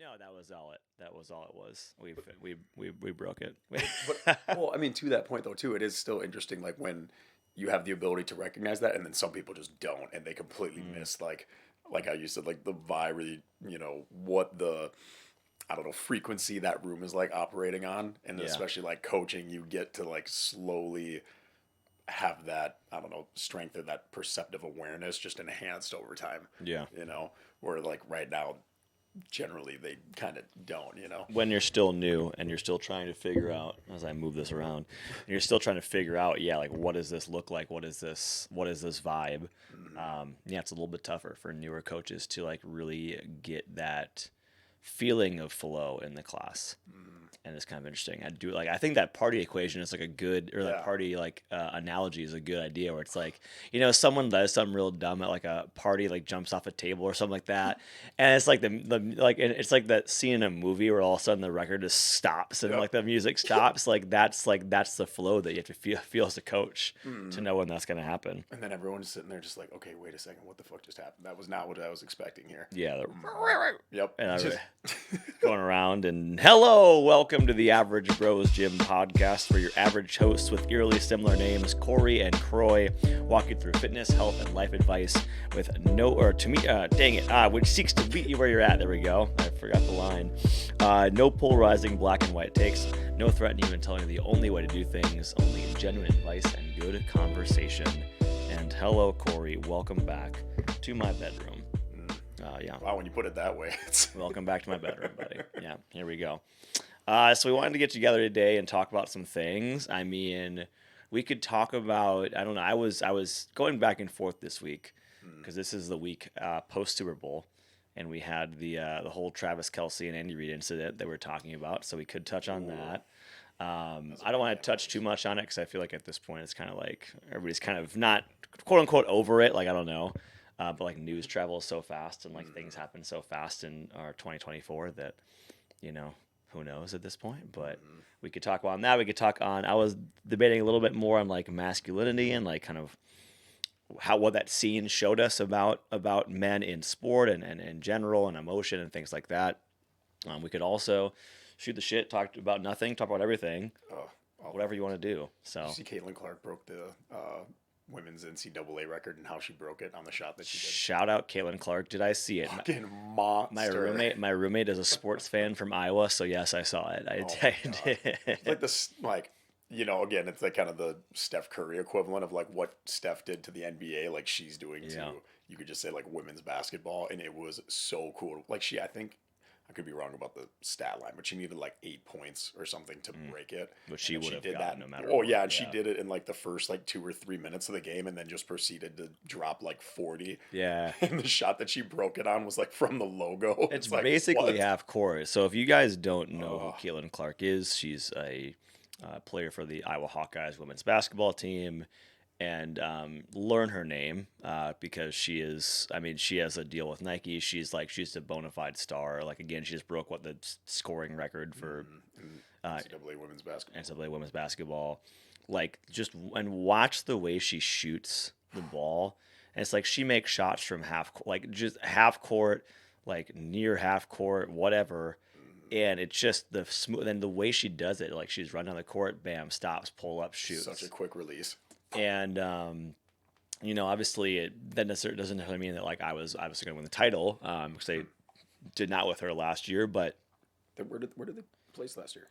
No, that was all it. That was all it was. We broke it. Well, I mean, to that point though, too, it is still interesting. Like when you have the ability to recognize that, and then some people just don't, and they completely miss like how you said, like the vibe, or what the I don't know frequency that room is like operating on, and Yeah. especially like coaching, you get to like slowly have that I don't know strength or that perceptive awareness just enhanced over time. Yeah. You know, where like right now, generally they kind of don't. You know. When you're still new and you're still trying to figure out, as I move this around, and you're still trying to figure out, yeah, like what does this look like? What is this vibe? Yeah, it's a little bit tougher for newer coaches to like really get that feeling of flow in the class. And it's kind of interesting. I think that party equation is like a good, or that Yeah. party like analogy is a good idea. Where it's like, someone does something real dumb at like a party, like jumps off a table or something like that, and it's like it's like that scene in a movie where all of a sudden the record just stops and Yep. like the music stops. Like that's the flow that you have to feel as a coach to know when that's gonna happen. And then everyone's sitting there just like, okay, wait a second, what the fuck just happened? That was not what I was expecting here. Yeah, Yep. and I Just, going around and hello, welcome to the Average Bros Gym podcast for your average hosts with eerily similar names, Kory and Croy, walk you through fitness, health, and life advice with which seeks to meet you where you're at. There we go. I forgot the line. No polarizing black and white takes, no threatening and telling you the only way to do things, only genuine advice and good conversation. And hello, Kory. Welcome back to my bedroom. Yeah. wow, when you put it that way, it's Welcome back to my bedroom, buddy. Yeah, here we go. So we wanted to get together today and talk about some things. I mean, we could talk about, I don't know. I was going back and forth this week because this is the week post Super Bowl, and we had the whole Travis Kelce and Andy Reid incident that we're talking about. So we could touch on that. I don't want to touch too much on it because I feel like at this point it's kind of like everybody's kind of not quote unquote over it. Like I don't know. But like news travels so fast and like things happen so fast in our 2024 that, who knows at this point. But we could talk on that. We could talk on, I was debating a little bit more on like masculinity and like kind of what that scene showed us about men in sport and in general and emotion and things like that. We could also shoot the shit, talk about nothing, talk about everything, whatever you want to do. So you see Caitlin Clark broke the women's NCAA record and how she broke it on the shot that she did. shout out Caitlin Clark. Did I see it? Fucking monster. My roommate is a sports fan from Iowa, so yes, I saw it. I did. It's like this, like again, it's like kind of the Steph Curry equivalent of like what Steph did to the NBA, like she's doing Yeah. to you could just say like women's basketball, and it was so cool. Like I think I could be wrong about the stat line, but she needed like 8 points or something to break it. But she And would have did gotten that. no matter Oh what. yeah, and she did it in like the first like 2 or 3 minutes of the game, and then just proceeded to drop like 40. Yeah. And the shot that she broke it on was like from the logo. It's like, basically what? half court. So if you guys don't know who Caitlin Clark is, she's a player for the Iowa Hawkeyes women's basketball team. And learn her name because she is. I mean, she has a deal with Nike. She's a bona fide star. Like again, she just broke the scoring record for NCAA women's basketball. NCAA women's basketball. Like just and watch the way she shoots the ball. And it's like she makes shots from just half court, like near half court, whatever. And it's just the smooth. And the way she does it, like she's running down the court, bam, stops, pull up, shoots. Such a quick release. And obviously that doesn't necessarily mean that like I was obviously going to win the title because I did not with her last year. But Where did they place last year?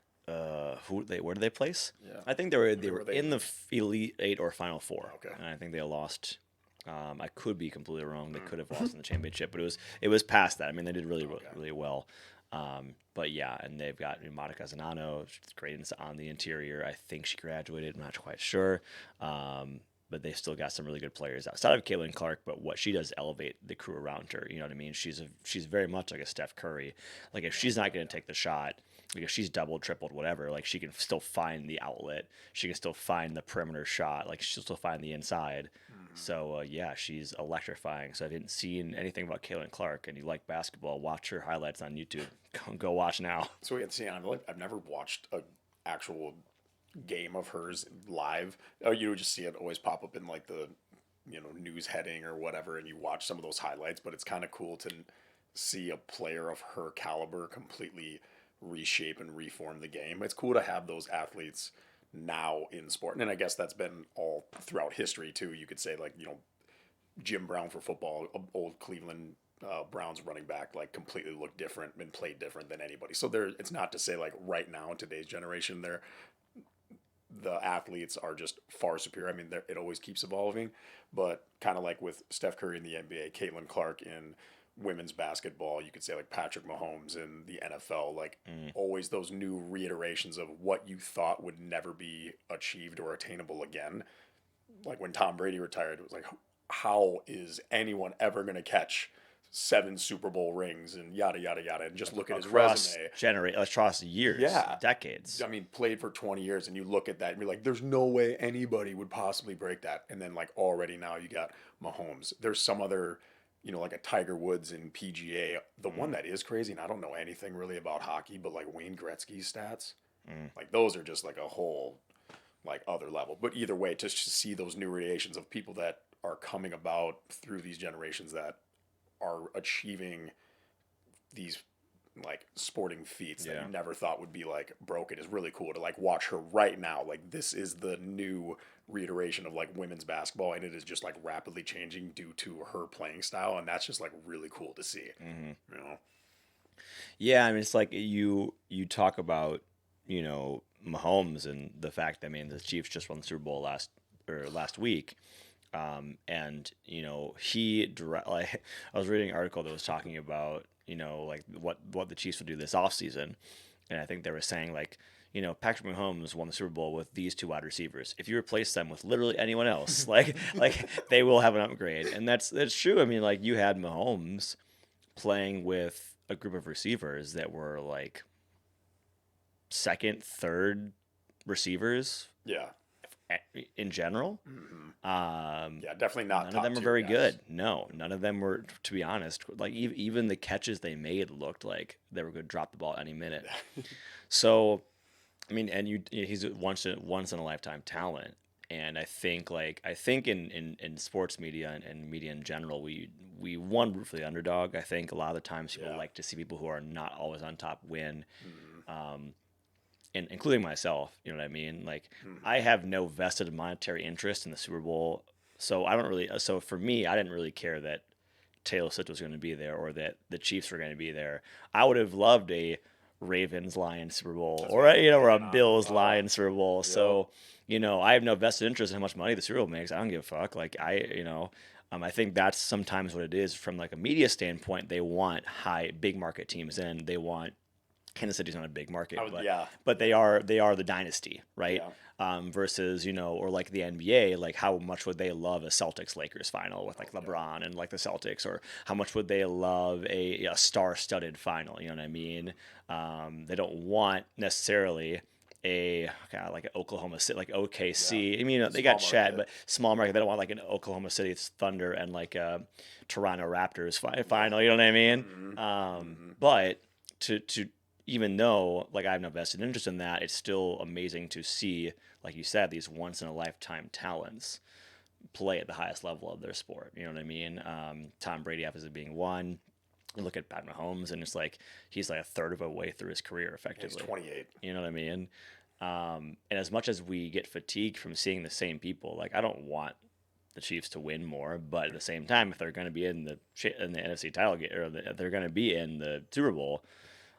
where did they place? Yeah. I think they were were they in the Elite Eight or Final Four. Okay. And I think they lost. I could be completely wrong. They could have lost in the championship, but it was past that. I mean, they did really well. But yeah, and they've got Monica Zanano, great on the interior. I think she graduated. I'm not quite sure. But they've still got some really good players outside of Caitlin Clark. But what she does elevate the crew around her. You know what I mean? She's very much like a Steph Curry. Like if she's not going to take the shot, because she's doubled, tripled, whatever, like she can still find the outlet. She can still find the perimeter shot. Like she'll still find the inside. So yeah, she's electrifying. So I didn't see anything about Caitlin Clark, and you like basketball, watch her highlights on YouTube. Go watch now. So I've never watched an actual game of hers live. Oh, you would just see it always pop up in like the news heading or whatever, and you watch some of those highlights. But it's kind of cool to see a player of her caliber completely reshape and reform the game. It's cool to have those athletes now in sport. And I guess that's been all throughout history too. You could say like, Jim Brown for football, old Cleveland Browns running back, like completely looked different and played different than anybody. So it's not to say like right now in today's generation, the athletes are just far superior. I mean, it always keeps evolving, but kind of like with Steph Curry in the NBA, Caitlin Clark in women's basketball, you could say like Patrick Mahomes in the NFL, like always those new reiterations of what you thought would never be achieved or attainable again. Like when Tom Brady retired, it was like, how is anyone ever going to catch 7 Super Bowl rings and yada yada yada, and just look at his resume. Across years, Yeah, decades. I mean, played for 20 years, and you look at that and you're like, there's no way anybody would possibly break that. And then like already now you got Mahomes. There's some other, like a Tiger Woods in PGA. The one that is crazy, and I don't know anything really about hockey, but like Wayne Gretzky's stats, like those are just like a whole like other level. But either way, just to see those new radiations of people that are coming about through these generations that are achieving these like sporting feats that you never thought would be like broken is really cool to like watch her right now. Like this is the new reiteration of like women's basketball, and it is just like rapidly changing due to her playing style, and that's just like really cool to see. Yeah, I mean, it's like you talk about Mahomes and the fact that, I mean, the Chiefs just won the Super Bowl last week. And like I was reading an article that was talking about like what the Chiefs would do this offseason, and I think they were saying like Patrick Mahomes won the Super Bowl with these 2 wide receivers. If you replace them with literally anyone else, like they will have an upgrade, and that's true. I mean, like you had Mahomes playing with a group of receivers that were like second, third receivers. Yeah. In general, yeah, definitely not. None of them were very good. No, none of them were, to be honest. Like even the catches they made looked like they were going to drop the ball any minute. So, I mean, and he's once in a lifetime talent. And I think in sports media and media in general, we root for the underdog. I think a lot of the times people like to see people who are not always on top win. And including myself, you know what I mean? Like, I have no vested monetary interest in the Super Bowl, so I don't really. So for me, I didn't really care that Taylor Swift was going to be there or that the Chiefs were going to be there. I would have loved a Ravens Lions Super Bowl or a Bills Lions Super Bowl. Yep. So I have no vested interest in how much money the Super Bowl makes. I don't give a fuck. Like I think that's sometimes what it is from like a media standpoint. They want big market teams in. They want. Kansas City's not a big market, but they are the dynasty, right? Yeah. Versus or like the NBA, like how much would they love a Celtics Lakers final with like LeBron and like the Celtics, or how much would they love a star-studded final? You know what I mean? They don't want necessarily like an Oklahoma City, like OKC. Yeah. I mean, they got Chet, but small market. They don't want like an Oklahoma City Thunder and like a Toronto Raptors final. You know what I mean? But to even though like I have no vested interest in that, it's still amazing to see, like you said, these once in a lifetime talents play at the highest level of their sport. You know what I mean? Tom Brady obviously being one. You look at Pat Mahomes, and it's like he's like a third of a way through his career effectively. He's 28. You know what I mean? And as much as we get fatigued from seeing the same people, like I don't want the Chiefs to win more, but at the same time, if they're going to be in the NFC title game, or they're going to be in the Super Bowl,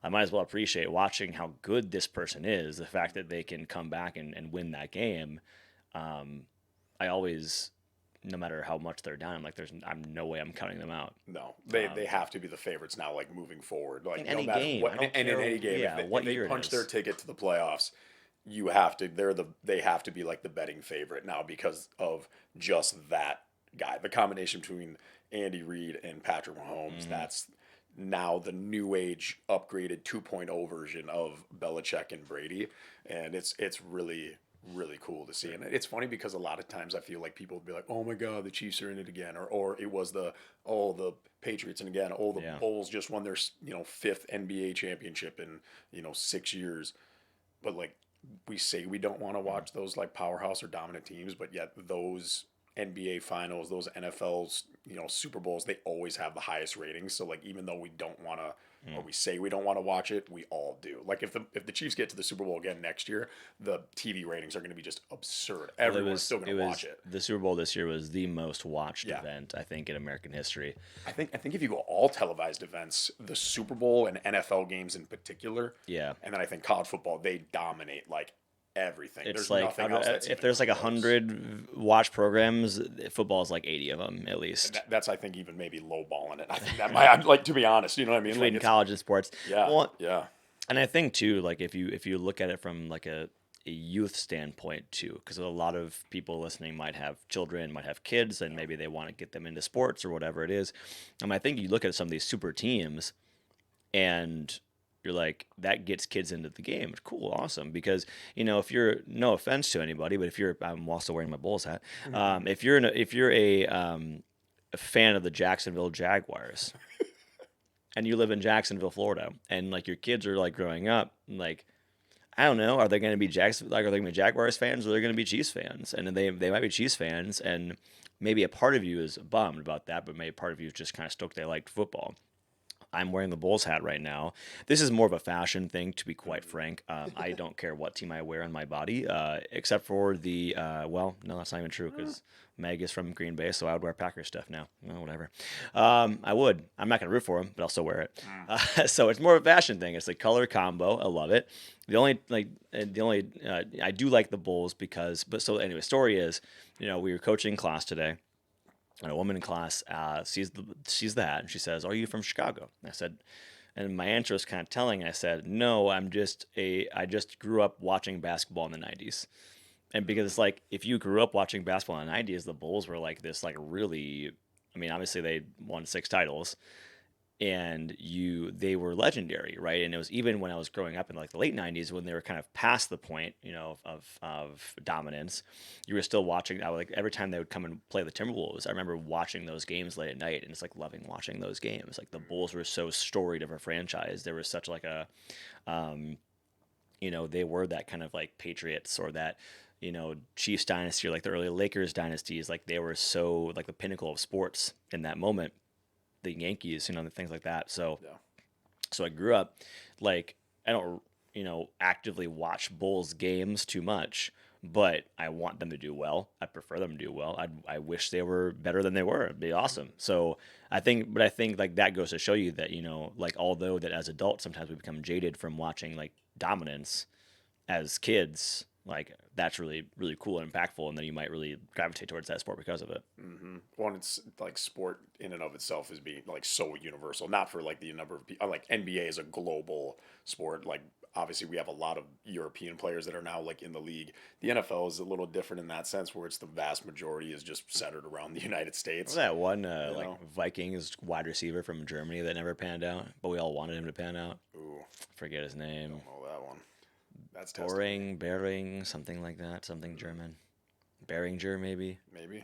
I might as well appreciate watching how good this person is. The fact that they can come back and win that game. I always, no matter how much they're down, I'm like, I'm no way I'm counting them out. No, they have to be the favorites now, like moving forward. Like in any game, in any game, if they punch their ticket to the playoffs, you have to. They have to be like the betting favorite now because of just that guy. The combination between Andy Reid and Patrick Mahomes. That's now the new age upgraded 2.0 version of Belichick and Brady, and it's really cool to see. And it's funny because a lot of times I feel like people will be like, oh my god, the Chiefs are in it again, or it was the Patriots, and again the Bulls just won their 5th NBA championship in 6 years. But like we say, we don't want to watch those like powerhouse or dominant teams, but yet those NBA finals, those NFLs, Super Bowls, they always have the highest ratings. So like even though we don't want to or we say we don't want to watch it, we all do. Like if the Chiefs get to the Super Bowl again next year, the TV ratings are going to be just absurd. Well, Everyone's still going to watch it. the Super Bowl this year was the most watched Yeah. event I think in American history. I think if you go all televised events, the Super Bowl and NFL games in particular, Yeah. and then I think college football, they dominate like everything. It's There's like nothing else that's if even there's like close. 100 watch programs, football is like 80 of them at least. That's I think even maybe lowballing it. I think that might like to be honest, you know what I mean? Between Like college and sports. yeah, Well, yeah. and I think too, like if you look at it from like a youth standpoint too, because a lot of people listening might have children, might have kids, and maybe they want to get them into sports or whatever it is. I think you look at some of these super teams, and you're like, that gets kids into the game. It's cool, awesome. Because if you're, no offense to anybody, but if you're, I'm also wearing my Bulls hat. If you're a fan of the Jacksonville Jaguars, and you live in Jacksonville, Florida, and like your kids are like growing up, like I don't know, are they going to be are they going to be Jaguars fans or are they going to be Chiefs fans? And they might be Chiefs fans, and maybe a part of you is bummed about that, but maybe a part of you is just kind of stoked they liked football. I'm wearing the Bulls hat right now. This is more of a fashion thing, to be quite frank. I don't care what team I wear on my body, except for the, well, no, that's not even true because Meg is from Green Bay, so I would wear Packers stuff now. Well, whatever. I would. I'm not going to root for them, but I'll still wear it. So it's more of a fashion thing. It's the color combo. I love it. I do like the Bulls because, but so anyway, story is, we were coaching class today. And a woman in class sees the hat and she says, "Are you from Chicago?" And I said, and my answer was kind of telling. I said, "No, I just grew up watching basketball in the '90s." And because it's like if you grew up watching basketball in the '90s, the Bulls were like this, like really. I mean, obviously they won 6 titles, and they were legendary, right? And it was even when I was growing up in like the late '90s when they were kind of past the point, of dominance. You were still watching. I would, like every time they would come and play the Timberwolves, I remember watching those games late at night, and it's like loving watching those games. Like the Bulls were so storied of a franchise. There was such like a, they were that kind of like Patriots or that. Chiefs dynasty or like the early Lakers dynasties, like they were so like the pinnacle of sports in that moment. The Yankees, the things like that. So, Yeah. so I grew up like I don't, actively watch Bulls games too much, but I want them to do well. I prefer them to do well. I wish they were better than they were. It'd be awesome. So I think like that goes to show you that like although that as adults sometimes we become jaded from watching like dominance, as kids like that's really really cool and impactful, and then you might really gravitate towards that sport because of it. One, it's like sport in and of itself is being like so universal. Not for like the number of people. Like NBA is a global sport. Like obviously we have a lot of European players that are now like in the league. The NFL is a little different in that sense, where it's the vast majority is just centered around the United Was States. that one You like know? Vikings wide receiver from Germany that never panned out, but we all wanted him to pan out? Ooh, Forget his name. don't know that one. That's testing. Bering, something like that, something German. Beringer, maybe. Maybe.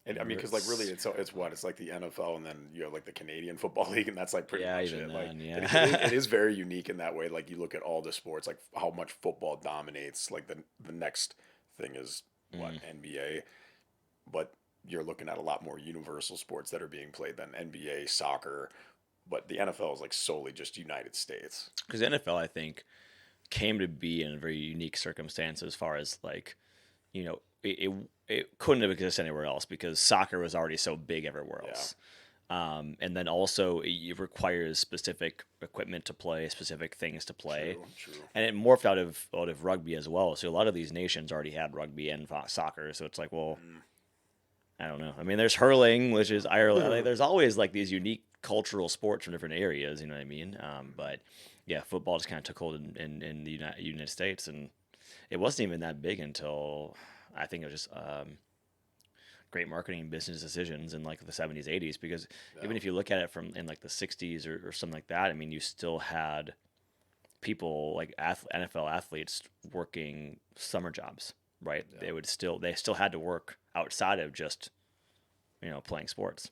And I mean, because like really, it's what it's like the NFL, and then you have like the Canadian Football League, and that's like pretty Yeah, much even it. Like then, it is very unique in that way. Like you look at all the sports, like how much football dominates. Like the next thing is what NBA, but you're looking at a lot more universal sports that are being played than NBA, soccer. But the NFL is like solely just United States. Because the NFL, I think, came to be in a very unique circumstance as far as like, it couldn't have existed anywhere else because soccer was already so big everywhere Yeah. else. And then also it requires specific equipment to play, specific things to play. True. And it morphed out of rugby as well. So a lot of these nations already had rugby and soccer. So it's like, well, I don't know. I mean, there's hurling, which is Ireland. Like, there's always like these unique cultural sports from different areas. You know what I mean? But yeah, football just kind of took hold in the United States, and it wasn't even that big until I think it was just great marketing business decisions in like the 70s, 80s. Because even if you look at it from in like the 60s or something like that, I mean, you still had people like NFL athletes working summer jobs, right? Yeah. They still had to work outside of just playing sports.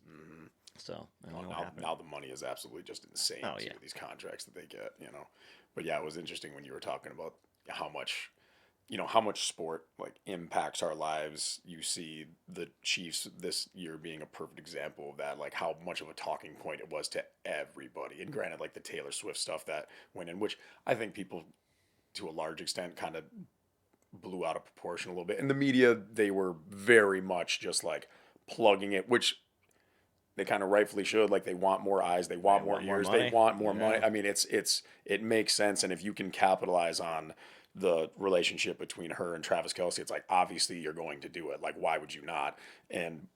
So I don't know what happened. Now the money is absolutely just insane. Oh, too, yeah. these contracts that they get. But yeah, it was interesting when you were talking about how much how much sport like impacts our lives. You see the Chiefs this year being a perfect example of that, like how much of a talking point it was to everybody. And granted, like the Taylor Swift stuff that went in, which I think people to a large extent kind of blew out of proportion a little bit. In the media, they were very much just like plugging it, which they kind of rightfully should. Like they want more eyes, they They want more want more ears, they money. want more money. Yeah. I mean, it makes sense, and if you can capitalize on the relationship between her and Travis Kelce, it's like obviously you're going to do it. Like why would you not? And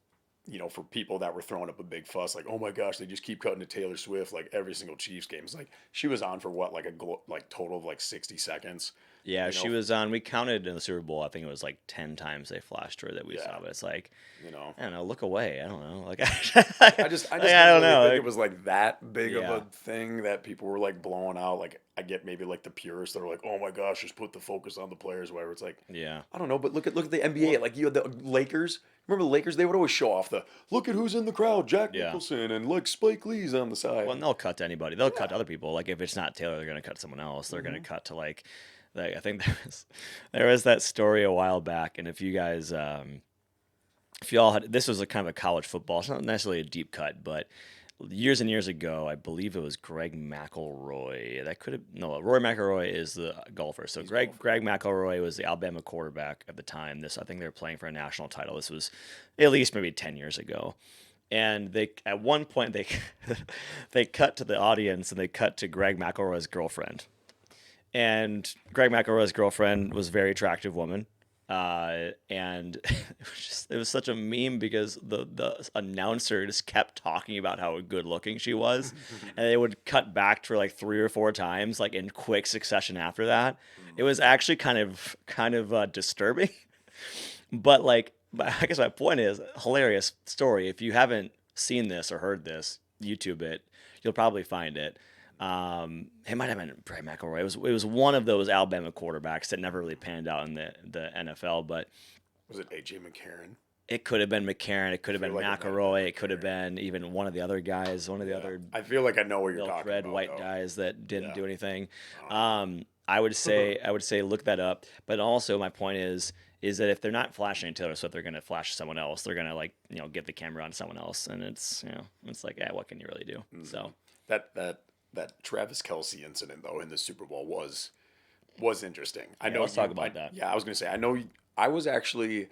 for people that were throwing up a big fuss, like, oh my gosh, they just keep cutting to Taylor Swift like every single Chiefs game. It's like she was on for what, like like total of like 60 seconds, Yeah, you she know? was on. We counted in the Super Bowl. I think it was like 10 times they flashed her that we Yeah, saw. But it's like, you know. I don't know. Look away. I don't know. Like, I just I didn't don't really know. think it Like, was like that big of yeah, a thing that people were like blowing out. Like I get maybe like the purists that are like, oh my gosh, just put the focus on the players, whatever. It's like yeah. I don't know, but look at the NBA. Well, Like you had the Lakers. Remember the Lakers? They would always show off the look at who's in the crowd, Jack yeah. Nicholson and like Spike Lee's on the side. Well, and And, they'll cut to anybody. They'll cut to yeah. other people. Like if it's not Taylor, they're gonna cut someone else. They're gonna Hmm. cut to like I think there was that story a while back, and if you guys if y'all had this was a kind of a college football. It's not necessarily a deep cut, but years and years ago, I believe it was Greg McElroy. That could have no. Roy McElroy is the golfer. So He's Greg golfer. Greg McElroy was the Alabama quarterback at the time. This I think they were playing for a national title. This was at least maybe 10 years ago. And they at one point they they cut to the audience and they cut to Greg McElroy's girlfriend. And Greg McElroy's girlfriend was a very attractive woman. And it was such a meme because the announcer just kept talking about how good looking she was, and they would cut back to her like 3 or 4 times, like in quick succession after that. It was actually kind of disturbing, but like, I guess my point is hilarious story. If you haven't seen this or heard this, YouTube it. You'll probably find it. It might have been Brad McElroy. It was one of those Alabama quarterbacks that never really panned out in the NFL, but Was it AJ McCarron? it could have been McCarron. It could I have feel been like it might have been McElroy. It could have McCarron. been even one of the other guys, one of the Yeah, other I feel like I know what you're milk talking red about white though. guys that didn't Yeah. do anything. Uh, I would say look that up. But also my point is that if they're not flashing Taylor Swift, they're gonna flash someone else. They're gonna like get the camera on someone else, and it's like, yeah, what can you really do? mhm. So That Travis Kelce incident though in the Super Bowl was interesting. I yeah, know let's talk about that. yeah, I was gonna say I know I was actually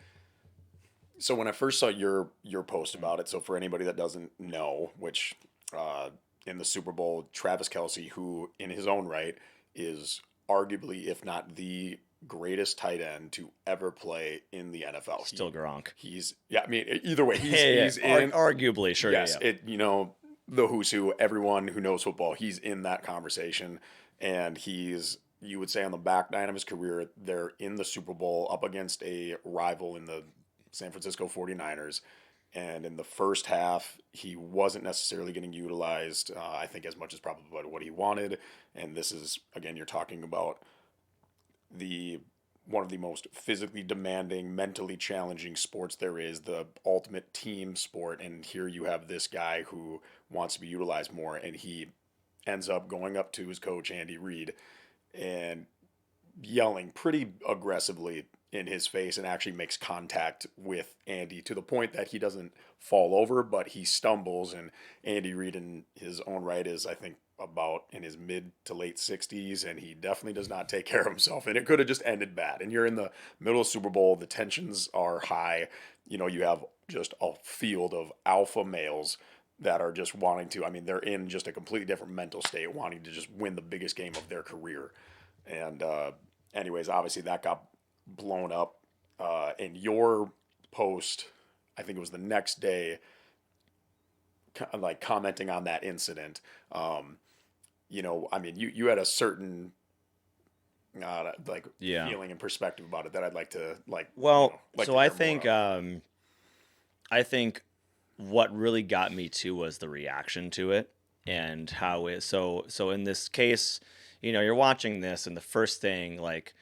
so when I first saw your post about it. So for anybody that doesn't know, which uh, in the Super Bowl, Travis Kelce, who in his own right is arguably if not the greatest tight end to ever play in the NFL. Still Gronk. He's yeah. I mean either way, he's Yeah, yeah, he's in arguably, sure, yeah, yes. yeah. The who's who. Everyone who knows football, he's in that conversation, and he's you would say on the back nine of his career, they're in the Super Bowl up against a rival in the San Francisco 49ers. And in the first half, he wasn't necessarily getting utilized, I think, as much as probably what he wanted. And this is, again, you're talking about the one of the most physically demanding, mentally challenging sports there is, the ultimate team sport. And here you have this guy who wants to be utilized more, and he ends up going up to his coach, Andy Reid, and yelling pretty aggressively in his face and actually makes contact with Andy to the point that he doesn't fall over, but he stumbles. And Andy Reid, in his own right, is, I think, about in his mid to late 60s, and he definitely does not take care of himself. And it could have just ended bad. And you're in the middle of Super Bowl, the tensions are high. You have just a field of alpha males that are just wanting to, I mean, they're in just a completely different mental state, wanting to just win the biggest game of their career. And, anyways, obviously that got blown up. And your post, I think it was the next day, like commenting on that incident. I mean, you had a certain like Yeah. feeling and perspective about it that I'd like to Well, like so to I hear more think of. I think what really got me too was the reaction to it and how it so in this case, you're watching this and the first thing like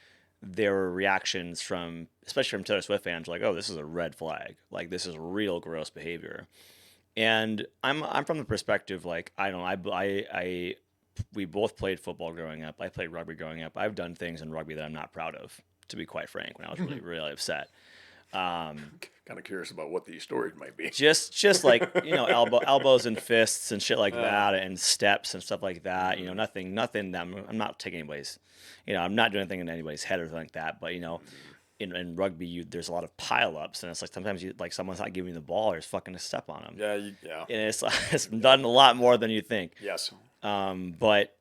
there were reactions from especially from Taylor Swift fans like, "Oh, this is a red flag. Like this is real gross behavior." And I'm from the perspective like I don't know, we both played football growing up. I played rugby growing up. I've done things in rugby that I'm not proud of to be quite frank, when I was really, really upset. Kind of curious about what these stories might be. Just like, elbows and fists and shit like that, and steps and stuff like that. Nothing that I'm not taking anybody's, I'm not doing anything in anybody's head or anything like that. But in rugby, there's a lot of pile-ups, and it's like sometimes someone's not giving you the ball, or just fucking a step on them. Yeah, yeah. And it's done a lot more than you think. Yes. But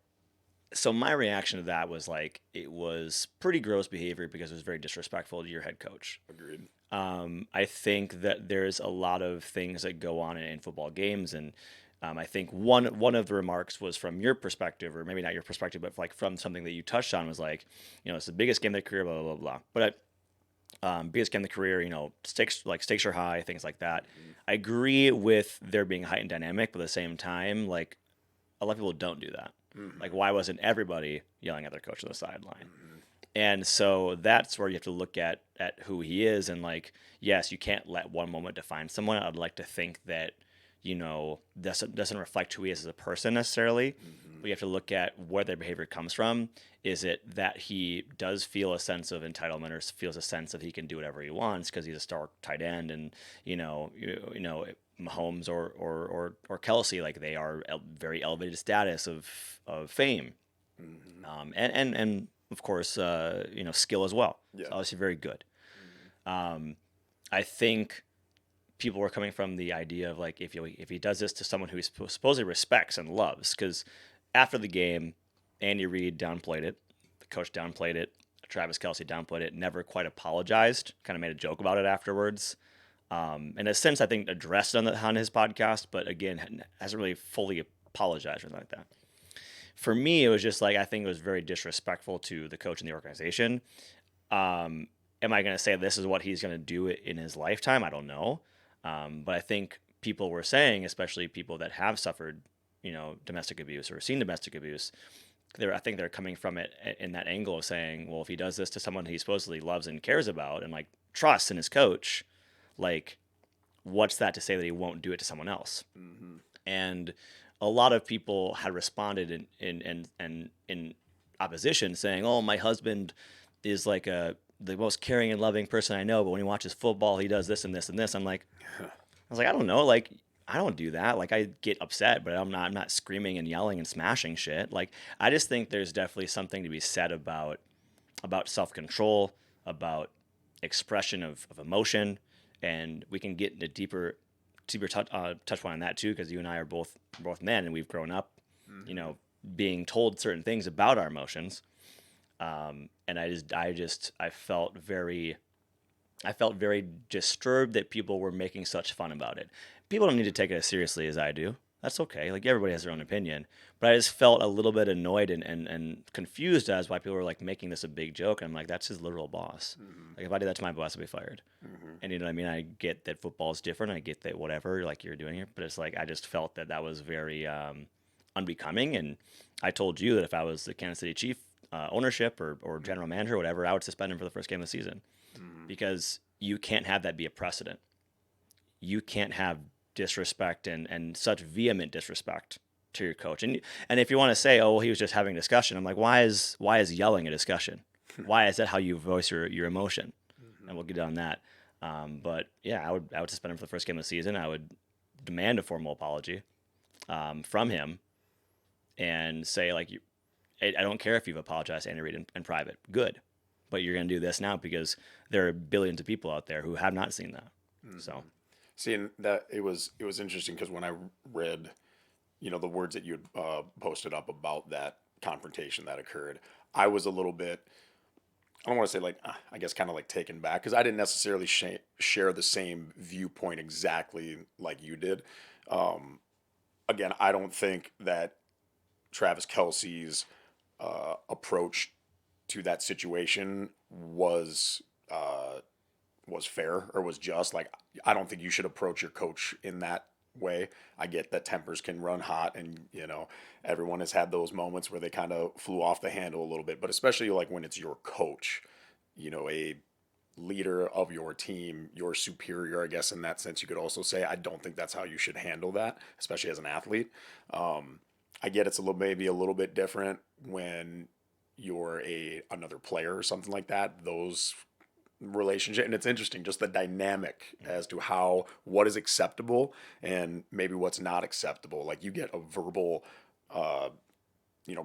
so my reaction to that was like, it was pretty gross behavior because it was very disrespectful to your head coach. Agreed. I think that there's a lot of things that go on in football games, and I think one of the remarks was from your perspective, or maybe not your perspective, but like from something that you touched on, was like, it's the biggest game of their career, blah blah blah blah. But biggest game of the career, stakes are high, things like that. Mm-hmm. I agree with there being heightened dynamic, but at the same time, like, a lot of people don't do that. Mm-hmm. Like, why wasn't everybody yelling at their coach on the sideline? Mm-hmm. And so that's where you have to look at who he is, and like, yes, you can't let one moment define someone. I'd like to think that, doesn't reflect who he is as a person necessarily. Mm-hmm. But you have to look at where their behavior comes from. Is it that he does feel a sense of entitlement, or feels a sense that he can do whatever he wants because he's a star tight end, and Mahomes or Kelce, like, they are very elevated status of fame, mm-hmm. And of course, skill as well. Yeah. It's obviously very good. Mm-hmm. I think people were coming from the idea of like, if he does this to someone who he supposedly respects and loves, because after the game, Andy Reid downplayed it, the coach downplayed it, Travis Kelce downplayed it, never quite apologized, kind of made a joke about it afterwards. In a sense, I think addressed on his podcast, but again, hasn't really fully apologized or anything like that. For me, it was just like, I think it was very disrespectful to the coach and the organization. Am I going to say this is what he's going to do in his lifetime? I don't know. But I think people were saying, especially people that have suffered, domestic abuse or seen domestic abuse, I think they're coming from it in that angle of saying, well, if he does this to someone he supposedly loves and cares about and like trusts in his coach, like, what's that to say that he won't do it to someone else? Mm-hmm. And a lot of people had responded in opposition, saying, "Oh, my husband is like the most caring and loving person I know, but when he watches football, he does this and this and this." I'm like, I don't know, like, I don't do that. Like, I get upset, but I'm not screaming and yelling and smashing shit. Like, I just think there's definitely something to be said about self-control, about expression of emotion, and we can get into deeper touch point on that too, because you and I are both men, and we've grown up, mm-hmm. Being told certain things about our emotions, and I felt very disturbed that people were making such fun about it. People don't need to take it as seriously as I do. That's okay. Like, everybody has their own opinion. But I just felt a little bit annoyed and confused as why people were like making this a big joke. And I'm like, that's his literal boss. Mm-hmm. Like, if I did that to my boss, I'd be fired. Mm-hmm. And you know what I mean? I get that football is different. I get that whatever, like, you're doing it. But it's like, I just felt that was very unbecoming. And I told you that if I was the Kansas City Chief ownership or general manager or whatever, I would suspend him for the first game of the season. Mm-hmm. Because you can't have that be a precedent. You can't have disrespect and such vehement disrespect to your coach. And if you want to say, oh, well, he was just having a discussion, I'm like, why is yelling a discussion? Why is that how you voice your emotion? Mm-hmm. And we'll get on that. But yeah, I would suspend him for the first game of the season. I would demand a formal apology from him and say, like, I don't care if you've apologized to Andy Reid in private. Good. But you're going to do this now because there are billions of people out there who have not seen that. Mm-hmm. So, seeing that, it was interesting because when I read, the words that you had posted up about that confrontation that occurred, I was a little bit, I don't want to say like, I guess kind of like taken back, because I didn't necessarily share the same viewpoint exactly like you did. Again, I don't think that Travis Kelce's approach to that situation was fair or was just. Like, I don't think you should approach your coach in that way. I get that tempers can run hot, and everyone has had those moments where they kind of flew off the handle a little bit, but especially like when it's your coach, a leader of your team, your superior, I guess in that sense you could also say. I don't think that's how you should handle that, especially as an athlete. I get it's maybe a little bit different when you're another player or something like that. Those relationship, and it's interesting just the dynamic as to what is acceptable and maybe what's not acceptable. Like you get a verbal uh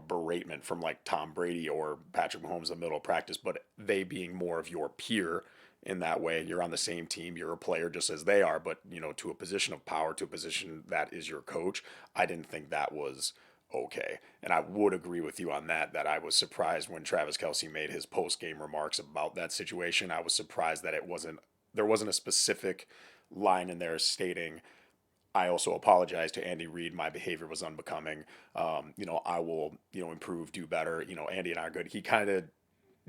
beratement from like Tom Brady or Patrick Mahomes in the middle of practice, but they being more of your peer in that way. You're on the same team, you're a player just as they are, but to a position of power, to a position that is your coach. I didn't think that was okay. And I would agree with you on that I was surprised when Travis Kelce made his post game remarks about that situation. I was surprised that there wasn't a specific line in there stating, I also apologize to Andy Reid. My behavior was unbecoming. I will, improve, do better. Andy and I are good. He kind of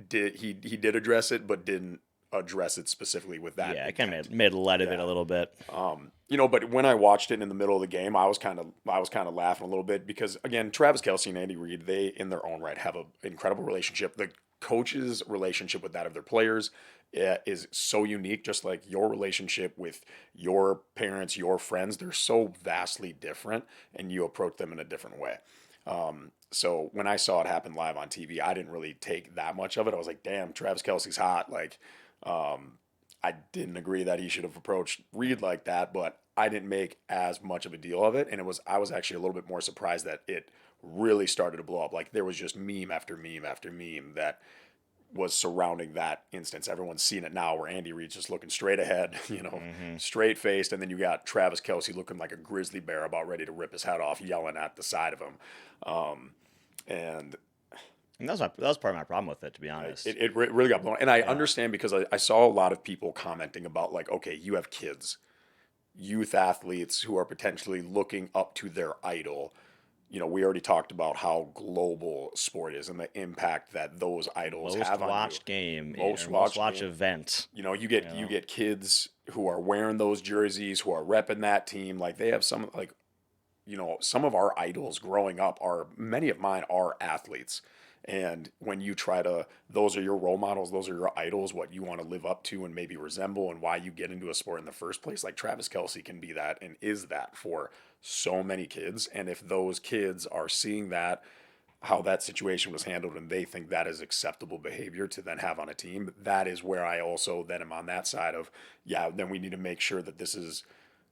did. He did address it, but didn't address it specifically with that. Yeah, I kind of made light of it a little bit. But when I watched it in the middle of the game, I was kind of laughing a little bit because again, Travis Kelce and Andy Reid, they in their own right have an incredible relationship. The coach's relationship with that of their players is so unique, just like your relationship with your parents, your friends. They're so vastly different, and you approach them in a different way. So when I saw it happen live on TV, I didn't really take that much of it. I was like, damn, Travis Kelce's hot. Like, I didn't agree that he should have approached Reid like that, but I didn't make as much of a deal of it. And I was actually a little bit more surprised that it really started to blow up. Like there was just meme after meme after meme that was surrounding that instance. Everyone's seen it now where Andy Reid's just looking straight ahead, straight faced. And then you got Travis Kelce looking like a grizzly bear about ready to rip his head off, yelling at the side of him. And that was part of my problem with it, to be honest. It really got blown. And I understand because I saw a lot of people commenting about like, okay, you have kids, youth athletes who are potentially looking up to their idol. We already talked about how global sport is and the impact that those idols have on you. Most watched game, Most watched event. You get kids who are wearing those jerseys, who are repping that team. Like they have some some of our idols growing up many of mine are athletes. And when you those are your role models, those are your idols, what you want to live up to and maybe resemble and why you get into a sport in the first place. Like Travis Kelce can be that and is that for so many kids. And if those kids are seeing that, how that situation was handled and they think that is acceptable behavior to then have on a team, that is where I also then am on that side of, then we need to make sure that this is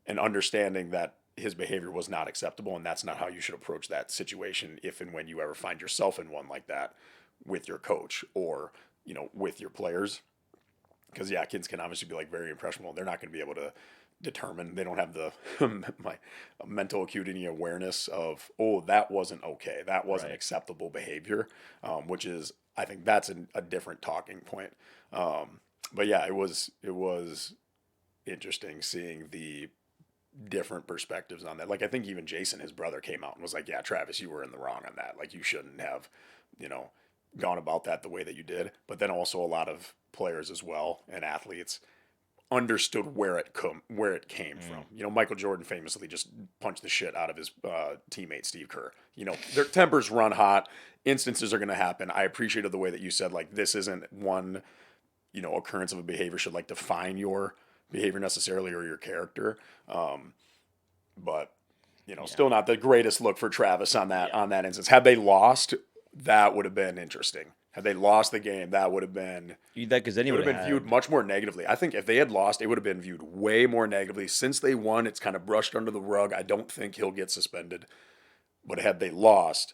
an understanding that his behavior was not acceptable, and that's not how you should approach that situation if and when you ever find yourself in one like that with your coach or, with your players. Because, kids can obviously be like very impressionable. They're not going to be able to determine. They don't have the my mental acuity awareness of, that wasn't okay. That wasn't acceptable behavior, which is, I think that's a different talking point. But yeah, it was interesting seeing the different perspectives on that. Like I think even Jason, his brother, came out and was like, yeah, Travis, you were in the wrong on that. Like you shouldn't have, gone about that the way that you did. But then also a lot of players as well and athletes understood where it came from. Michael Jordan famously just punched the shit out of his teammate Steve Kerr. Their tempers run hot. Instances are going to happen. I appreciated the way that you said like this isn't one, occurrence of a behavior should like define your behavior necessarily or your character. But still not the greatest look for Travis on that instance. Had they lost, that would have been interesting. Had they lost the game, that would have been because then it would have been viewed much more negatively. I think if they had lost, it would have been viewed way more negatively. Since they won, it's kind of brushed under the rug. I don't think he'll get suspended. But had they lost,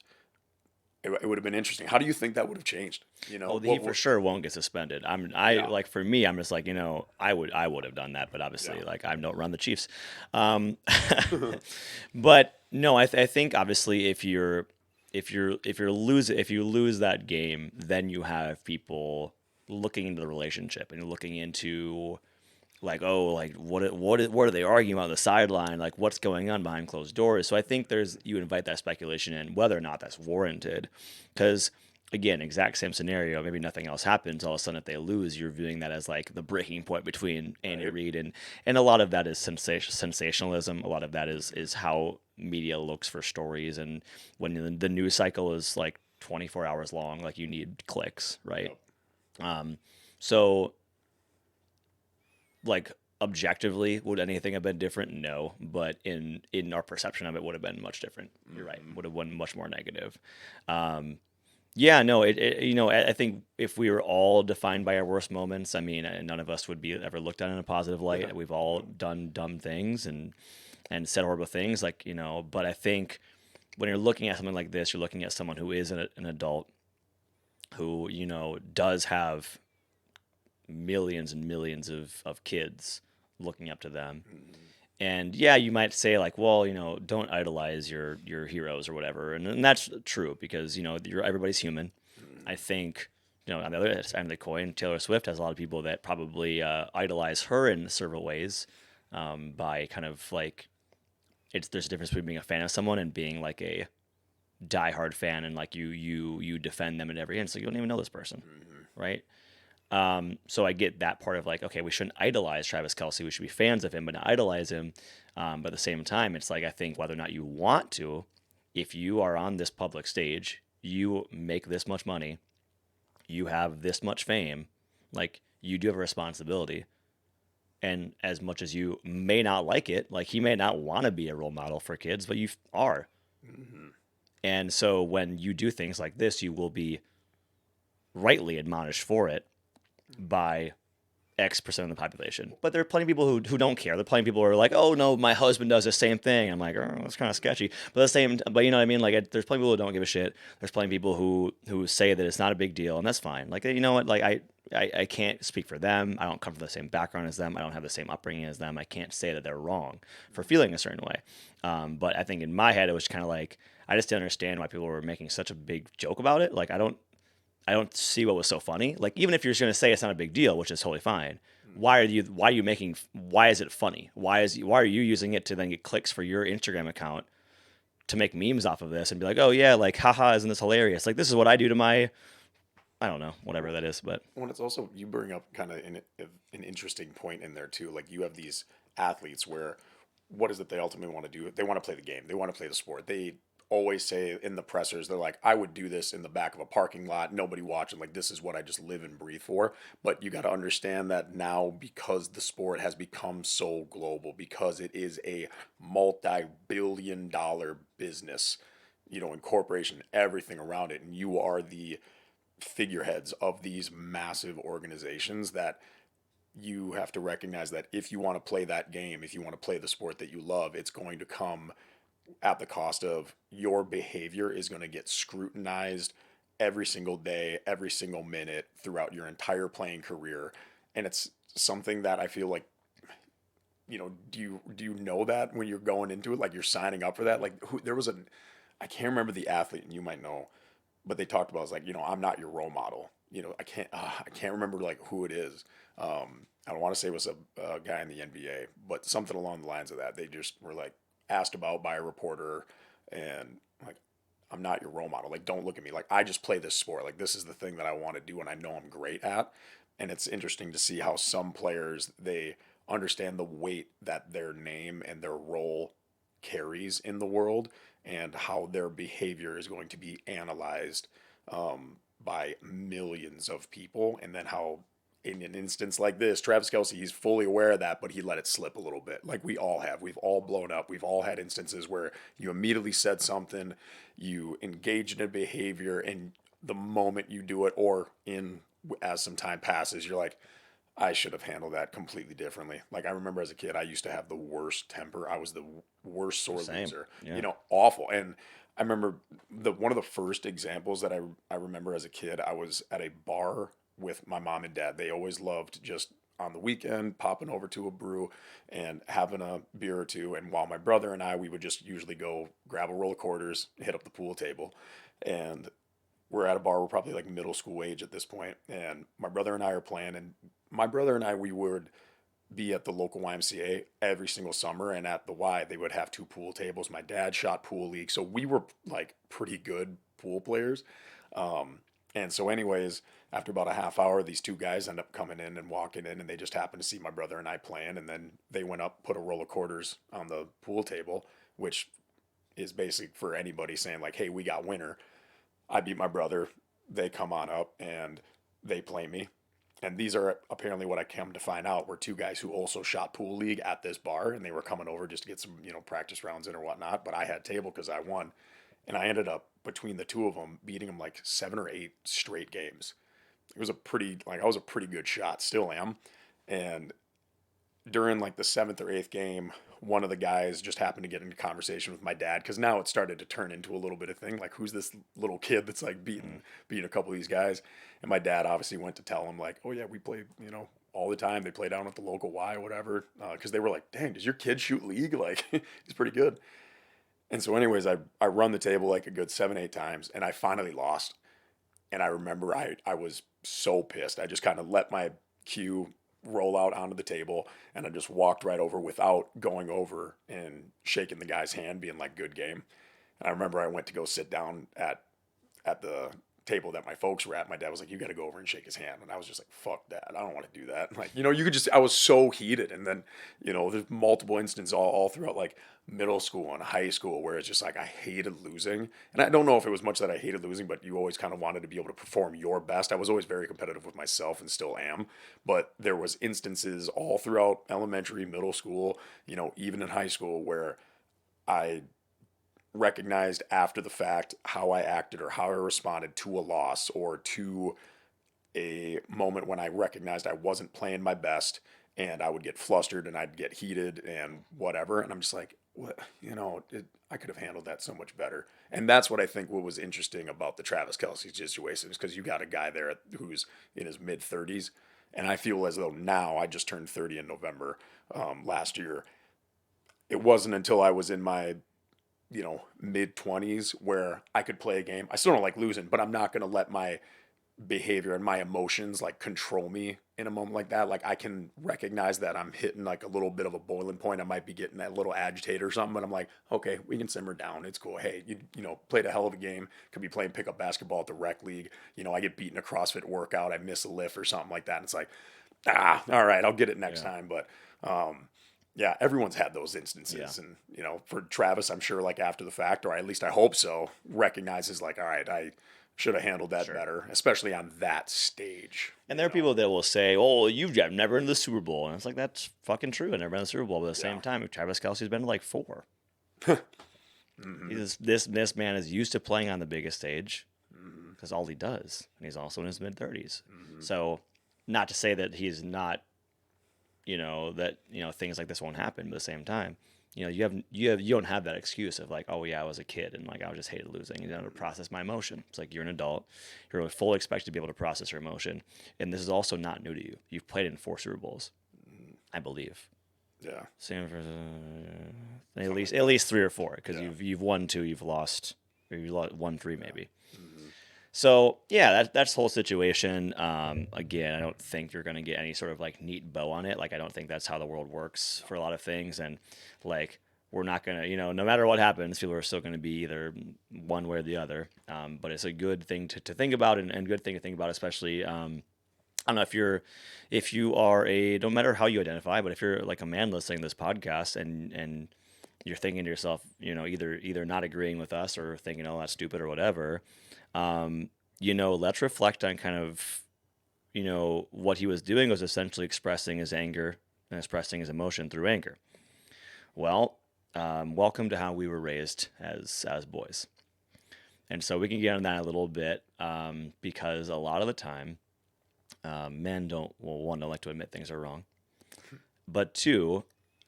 it would have been interesting. How do you think that would have changed? He for sure won't get suspended. Like for me, I'm just like I would have done that, but obviously like I don't run the Chiefs. But no, I think obviously if you lose that game, then you have people looking into the relationship and looking into like, what are they arguing about on the sideline? Like, what's going on behind closed doors? So I think you invite that speculation in, whether or not that's warranted. Because, again, exact same scenario, maybe nothing else happens. All of a sudden, if they lose, you're viewing that as, like, the breaking point between Andy Reid. And a lot of that is sensationalism. A lot of that is how media looks for stories. And when the news cycle is, like, 24 hours long, like, you need clicks, right? So... like objectively, would anything have been different? No, but in our perception of it would have been much different. You're right. Would have been much more negative. Yeah, no, I think if we were all defined by our worst moments, I mean, none of us would be ever looked at in a positive Yeah. light. We've all done dumb things and said horrible things, like, but I think when you're looking at something like this, you're looking at someone who is an adult who, does have millions and millions of kids looking up to them. Mhm. And yeah, you might say like, well, don't idolize your heroes or whatever, and that's true because everybody's human. I Mhm. think on the other side of the coin, Taylor Swift has a lot of people that probably idolize her in several ways by kind of like there's a difference between being a fan of someone and being like a diehard fan and like you defend them at every end, so you don't even know this person, Mhm. right? So I get that part of like, okay, we shouldn't idolize Travis Kelce. We should be fans of him, but not idolize him. But at the same time, it's like I think whether or not you want to, if you are on this public stage, you make this much money, you have this much fame, like you do have a responsibility. And as much as you may not like it, like he may not want to be a role model for kids, but you are. Mhm. And so when you do things like this, you will be rightly admonished for it by X% of the population. But there are plenty of people who don't care. There are plenty of people who are like, oh no, my husband does the same thing. I'm like, oh, that's kind of sketchy. But you know what I mean? Like, there's plenty of people who don't give a shit. There's plenty of people who say that it's not a big deal, and that's fine. Like, you know what? Like, I can't speak for them. I don't come from the same background as them. I don't have the same upbringing as them. I can't say that they're wrong for feeling a certain way. But I think in my head, it was kind of like I just didn't understand why people were making such a big joke about it. Like, I don't see what was so funny. Like even if you're just going to say it's not a big deal, which is totally fine. Mhm. Why is it funny? Why are you using it to then get clicks for your Instagram account to make memes off of this and be like, "Oh yeah, like haha, isn't this hilarious?" Like this is what I do to my I don't know, whatever Well, that is, but when it's also you bring up kind of an interesting point in there too. Like you have these athletes where what is it they ultimately want to do? They want to play the game. They want to play the sport. They always say in the pressers, they're like, I would do this in the back of a parking lot, nobody watching. Like this is what I just live and breathe for. But you got to understand that now because the sport has become so global, because it is a multi-billion-dollar business, in corporation, everything around it, and you are the figureheads of these massive organizations that you have to recognize that if you want to play that game, if you want to play the sport that you love, it's going to come at the cost of your behavior is going to get scrutinized every single day, every single minute throughout your entire playing career. And it's something that I feel like, do you know that when you're going into it, like you're signing up for that? Like there was I can't remember the athlete, and you might know, but they talked about it's like I'm not your role model. I can't remember like who it is. I don't want to say it was a guy in the NBA, but something along the lines of that. They just were like asked about by a reporter, and like I'm not your role model. Like don't look at me. Like I just play this sport. Like this is the thing that I want to do, and I know I'm great at. And it's interesting to see how some players they understand the weight that their name and their role carries in the world and how their behavior is going to be analyzed by millions of people, and then how in an instance like this, Travis Kelce, he's fully aware of that, but he let it slip a little bit. Like we all have. We've all blown up. We've all had instances where you immediately said something, you engage in a behavior, and the moment you do it, or in as some time passes, you're like, I should have handled that completely differently. Like I remember as a kid, I used to have the worst temper. I was the worst sore same. loser. Yeah. Awful. And I remember the one of the first examples that I remember as a kid. I was at a bar with my mom and dad. They always loved just on the weekend popping over to a brew and having a beer or two. And while my brother and I, we would just usually go grab a roll of quarters, hit up the pool table, and we're at a bar. We're probably like middle school age at this point, and my brother and I are playing. And my brother and I, we would be at the local YMCA every single summer, and at the Y, they would have two pool tables. My dad shot pool league, so we were like pretty good pool players. And so, anyways, after about a half hour, these two guys end up coming in and walking in, and they just happened to see my brother and I playing. And then they went up, put a roll of quarters on the pool table, which is basic for anybody saying like, "Hey, we got winner." I beat my brother. They come on up and they play me. And these are apparently what I come to find out were two guys who also shot pool league at this bar, and they were coming over just to get some practice rounds in or whatnot. But I had table because I won, and I ended up between the two of them beating them like 7 or 8 straight games. It was a pretty like I was a pretty good shot, still am, and during like the seventh or eighth game, one of the guys just happened to get into conversation with my dad because now it started to turn into a little bit of thing like who's this little kid that's like beating a couple of these guys, and my dad obviously went to tell him like, oh yeah, we play all the time. They play down at the local Y or whatever because they were like, dang, does your kid shoot league? Like he's pretty good. And so anyways, I run the table like a good 7 8 times and I finally lost. And I remember I was so pissed. I just kind of let my cue roll out onto the table and I just walked right over without going over and shaking the guy's hand, being like, good game. And I remember I went to go sit down at the table that my folks were at. My dad was like, you got to go over and shake his hand. And I was just like, fuck that. I don't want to do that. Like, you could just, I was so heated. And then, there's multiple instances all throughout like middle school and high school where it's just like, I hated losing. And I don't know if it was much that I hated losing, but you always kind of wanted to be able to perform your best. I was always very competitive with myself and still am. But there was instances all throughout elementary, middle school, even in high school where I recognized after the fact how I acted or how I responded to a loss or to a moment when I recognized I wasn't playing my best, and I would get flustered and I'd get heated and whatever. And I'm just like, what, I could have handled that so much better. And that's what I think what was interesting about the Travis Kelce situation is because you got a guy there who's in his mid 30s. And I feel as though now I just turned 30 in November last year. It wasn't until I was in my mid 20s where I could play a game. I still don't like losing, but I'm not going to let my behavior and my emotions like control me in a moment like that. Like I can recognize that I'm hitting like a little bit of a boiling point. I might be getting that little agitated or something, but I'm like, okay, we can simmer down. It's cool. Hey, played a hell of a game. Could be playing pickup basketball at the rec league. I get beat in a CrossFit workout. I miss a lift or something like that. And it's like, all right, I'll get it next time. But, yeah, everyone's had those instances. Yeah. And, for Travis, I'm sure like after the fact, or at least I hope so, recognizes like, all right, I should have handled that better, especially on that stage. And there are people that will say, "Oh, you've never been to the Super Bowl," and it's like that's fucking true. I've never been to the Super Bowl, but at the same time, Travis Kelce's been to like 4. This man is used to playing on the biggest stage because all he does, and he's also in his mid 30s. So, not to say that he's not, things like this won't happen, but at the same time, you don't have that excuse of like, oh yeah, I was a kid and like I just hated losing. You know, to process my emotion. It's like you're an adult. You're fully expected to be able to process your emotion, and this is also not new to you. You've played in 4 Super Bowls, I believe. Yeah. Same for at least 3 or 4 because you've won 2, you've lost, or you won 3 maybe. So yeah, that's the whole situation. Again, I don't think you're gonna get any sort of like neat bow on it. Like I don't think that's how the world works for a lot of things, and like we're not gonna, no matter what happens, people are still gonna be either one way or the other. But it's a good thing to think about, and good thing to think about, especially. I don't know if you are no matter how you identify, but if you're like a man listening to this podcast and you're thinking to yourself, either not agreeing with us or thinking, oh, that's stupid or whatever. Let's reflect on kind of, what he was doing was essentially expressing his anger and expressing his emotion through anger. Well, welcome to how we were raised as boys. And so we can get on that a little bit because a lot of the time, men don't like to admit things are wrong. But 2,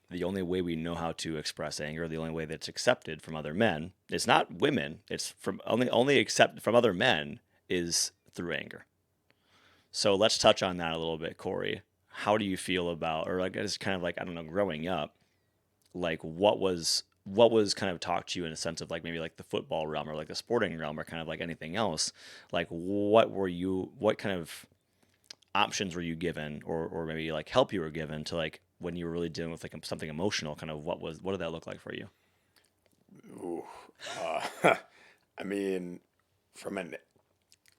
the only way we know how to express anger, the only way that's accepted from other men, it's not women. It's from only accepted from other men is through anger. So let's touch on that a little bit, Kory. How do you feel about, or like it's kind of like, I don't know, growing up, like what was kind of taught to you in a sense of like maybe like the football realm or like the sporting realm or kind of like anything else? Like what kind of options were you given or maybe like help you were given to like when you were really dealing with like something emotional, kind of what did that look like for you? Ooh, I mean, from an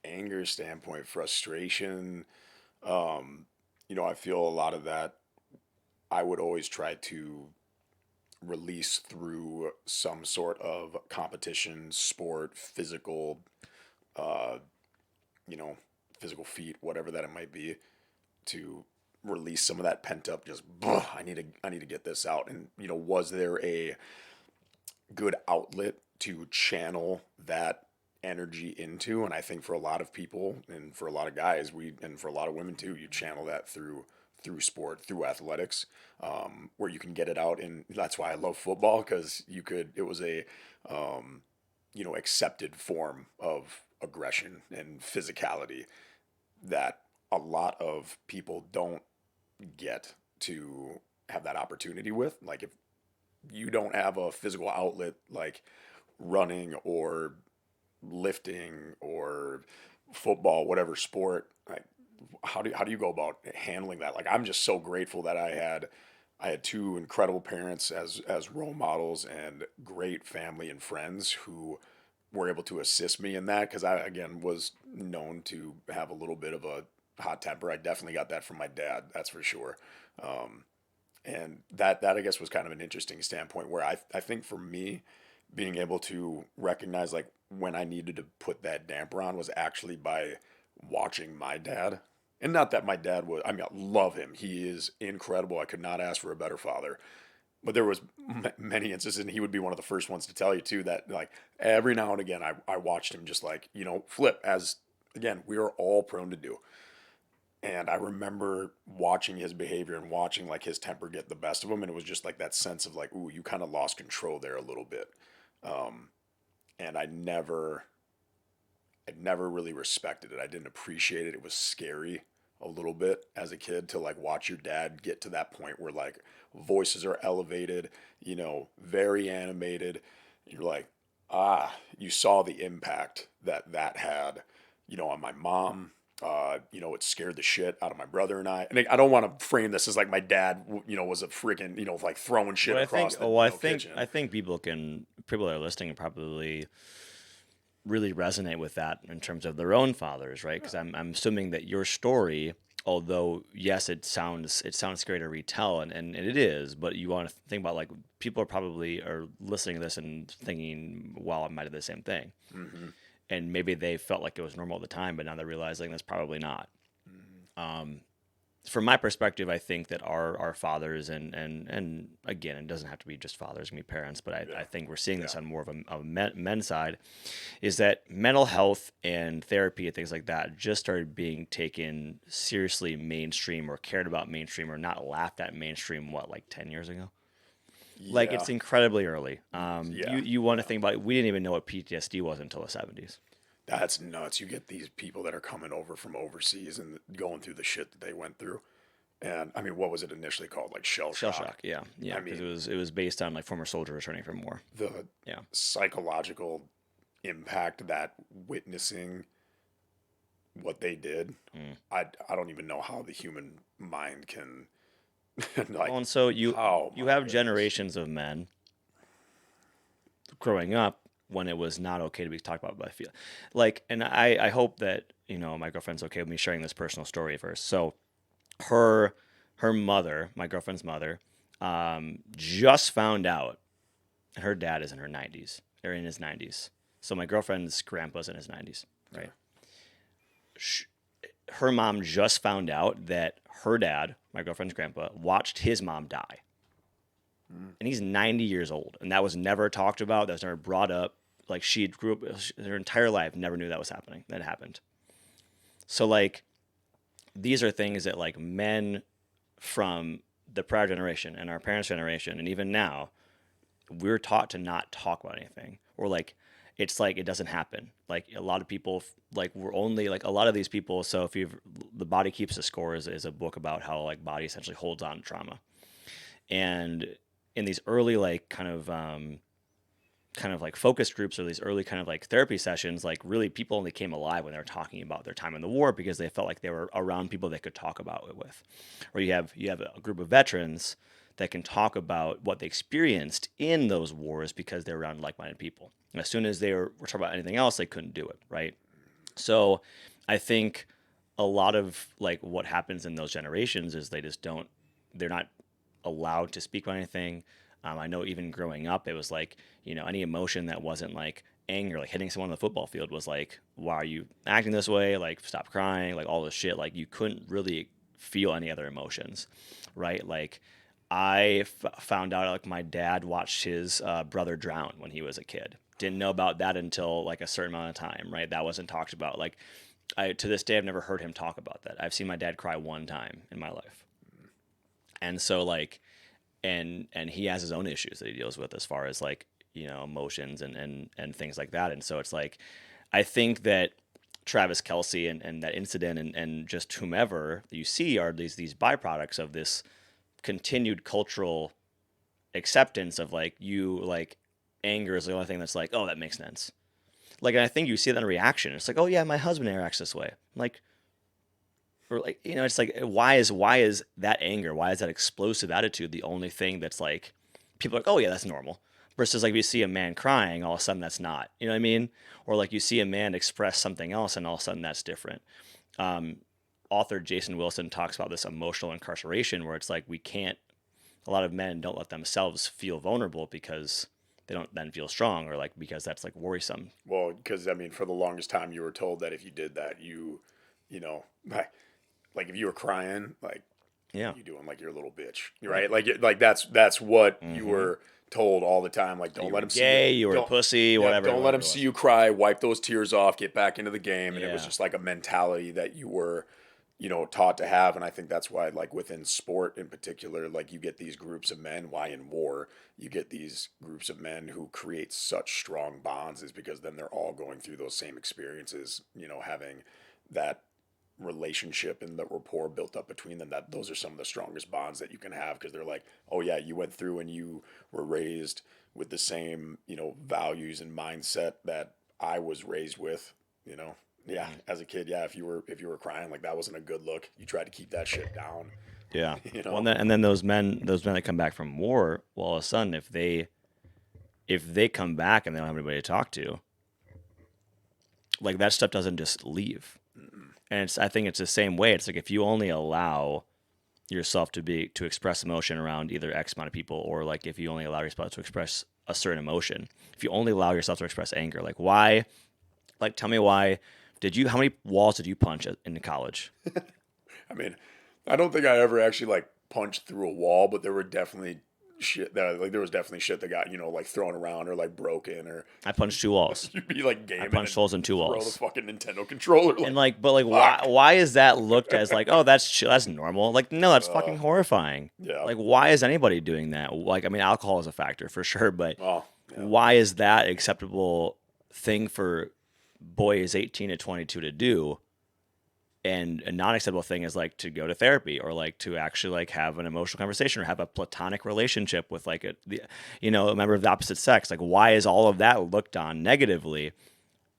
anger standpoint, frustration, I feel a lot of that I would always try to release through some sort of competition, sport, uh, physical feat, whatever that it might be, to release some of that pent up just I need to get this out. And was there a good outlet to channel that energy into. And I think for a lot of people and for a lot of guys, and for a lot of women too, you channel that through sport, through athletics, where you can get it out. And that's why I love football, because it was a, accepted form of aggression and physicality that a lot of people don't get to have that opportunity with. Like, if you don't have a physical outlet like running or lifting or football, whatever sport, like, how do you go about handling that? Like, I'm just so grateful that I had two incredible parents as role models and great family and friends who were able to assist me in that, because I, again, was known to have a little bit of a hot temper. I definitely got that from my dad, that's for sure. Um, and that I guess was kind of an interesting standpoint, where I think for me, being able to recognize like when I needed to put that damper on was actually by watching my dad. And not that my dad was, I mean, I love him. He is incredible. I could not ask for a better father. But there was many instances, and he would be one of the first ones to tell you too, that like every now and again I watched him just like, flip, as again, we are all prone to do. And I remember watching his behavior and watching like his temper get the best of him, and it was just like that sense of like, ooh, you kind of lost control there a little bit. Um, and I never really respected it. I didn't appreciate it. It was scary a little bit as a kid to like watch your dad get to that point where like voices are elevated, very animated. You're like, you saw the impact that had, on my mom. It scared the shit out of my brother and I. And I don't want to frame this as like my dad, was a freaking, like throwing shit But I across think, the kitchen. I think people that are listening can probably really resonate with that in terms of their own fathers, right? Because I'm assuming that your story, although yes, it sounds scary to retell, and it is, but you want to think about like people are listening to this and thinking, "Wow, I might have the same thing," Mm-hmm. and maybe they felt like it was normal at the time, but now they're realizing that's probably not. Um, from my perspective, I think that our fathers and again, it doesn't have to be just fathers, it can be parents, but I think we're seeing this on more of a men's side, is that mental health and therapy and things like that just started being taken seriously mainstream, or cared about mainstream, or not laughed at mainstream, like 10 years ago? Like, Yeah. it's incredibly early. Yeah. You want to think about it, we didn't even know what PTSD was until the 70s. That's nuts. You get these people that are coming over from overseas and going through the shit that they went through. And I mean, what was it initially called? Like shell Shell shock. shock, yeah, I because mean, it was based on like former soldiers returning from war. the Yeah. psychological impact that witnessing what they did, Mm. I don't even know how the human mind can Well, like, and so oh you my have goodness. generations of men growing up when it was not okay to be talked about. But I feel like, and I hope that my girlfriend's okay with me sharing this personal story first. So her her mother, my girlfriend's mother, just found out her dad is in her 90s, or in his 90s. So my girlfriend's grandpa's in his 90s, Yeah. right? Sh Her mom just found out that her dad, my girlfriend's grandpa, watched his mom die. Mm. And he's 90 years old. And that was never talked about. That was never brought up. Like, she grew up her entire life, never knew that was happening. That happened. So, like, these are things that, like, men from the prior generation and our parents' generation, and even now, we're taught to not talk about anything. Or, like, it's like it doesn't happen. Like, a lot of people, like, we're only, like, a lot of these people. So, if you've, The Body Keeps the Score is a book about how, like, body essentially holds on to trauma. And in these early, like, kind of like focus groups, or these early kind of like therapy sessions, like, really people only came alive when they were talking about their time in the war, because they felt like they were around people they could talk about it with. Or you have a group of veterans that can talk about what they experienced in those wars because they're around like-minded people. And as soon as were talking about anything else, they couldn't do it, right? So I think a lot of like what happens in those generations is they're not allowed to speak about anything. I know even growing up, it was like, any emotion that wasn't like anger, like hitting someone on the football field, was like, why are you acting this way? Like, stop crying, like all this shit. Like, you couldn't really feel any other emotions, right? Like, I found out like my dad watched his brother drown when he was a kid. didn't know about that until like a certain amount of time, right? That wasn't talked about. Like I to this day I've never heard him talk about that. I've seen my dad cry one time in my life. And so like and he has his own issues that he deals with as far as like, emotions and things like that. And so it's like I think that Travis Kelce and that incident and just whomever you see are these byproducts of this continued cultural acceptance of like anger is the only thing that's like, oh, that makes sense. Like, and I think you see that in reaction. It's like, oh yeah, my husband reacts this way. Like, or like, it's like, why is that anger? Why is that explosive attitude the only thing that's like, people are like, oh yeah, that's normal. Versus like, if you see a man crying, all of a sudden that's not. You know what I mean? Or like you see a man express something else, and all of a sudden that's different. Um, Author Jason Wilson talks about this emotional incarceration, where it's like we can't. A lot of men don't let themselves feel vulnerable because they don't then feel strong, or like because that's like worrisome. Well, because I mean, for the longest time, you were told that if you did that, you know, like if you were crying, like Yeah. you doing like you're a little bitch, right? Like that's what you Mm-hmm. were told all the time. Like You don't were let him see you. gay. You were a Don't pussy. Yeah, Whatever. don't let Whatever him it see was. you cry. Wipe those tears off. Get back into the game. And it was Yeah. just like a mentality that you were, taught to have. And I think that's why, like within sport in particular, like you get these groups of men. Why in war you get these groups of men who create such strong bonds is because then they're all going through those same experiences. Having that relationship and the rapport built up between them, that those are some of the strongest bonds that you can have, because they're like, oh yeah, you went through and you were raised with the same values and mindset that I was raised with. Yeah, Mm. as a kid, yeah, if you were crying, like that wasn't a good look, you tried to keep that shit down. Yeah. you Well, know and then those men that come back from war, well, all of a sudden, if they come back and they don't have anybody to talk to, like that stuff doesn't just leave. And I think it's the same way. It's like if you only allow yourself to express emotion around either X amount of people, or like if you only allow yourself to express a certain emotion, if you only allow yourself to express anger, like why? Like tell me why. How many walls did you punch in college? I mean, I don't think I ever actually like punched through a wall, but there were definitely shit that like there was definitely shit that got like thrown around or like broken, or I punched 2 walls. you'd be like I gaming punched and holes in two throw the walls. fucking Nintendo controller And like like, but like, why? fuck. Why is that looked as like, oh, that's normal? Like, no, that's Uh, fucking horrifying. yeah. Like, why is anybody doing that? Like, I mean, alcohol is a factor for sure, but Oh, yeah. why is that acceptable thing for boys 18 to 22 to do, and a non-acceptable thing is like to go to therapy, or like to actually like have an emotional conversation, or have a platonic relationship with like a member of the opposite sex? Like, why is all of that looked on negatively?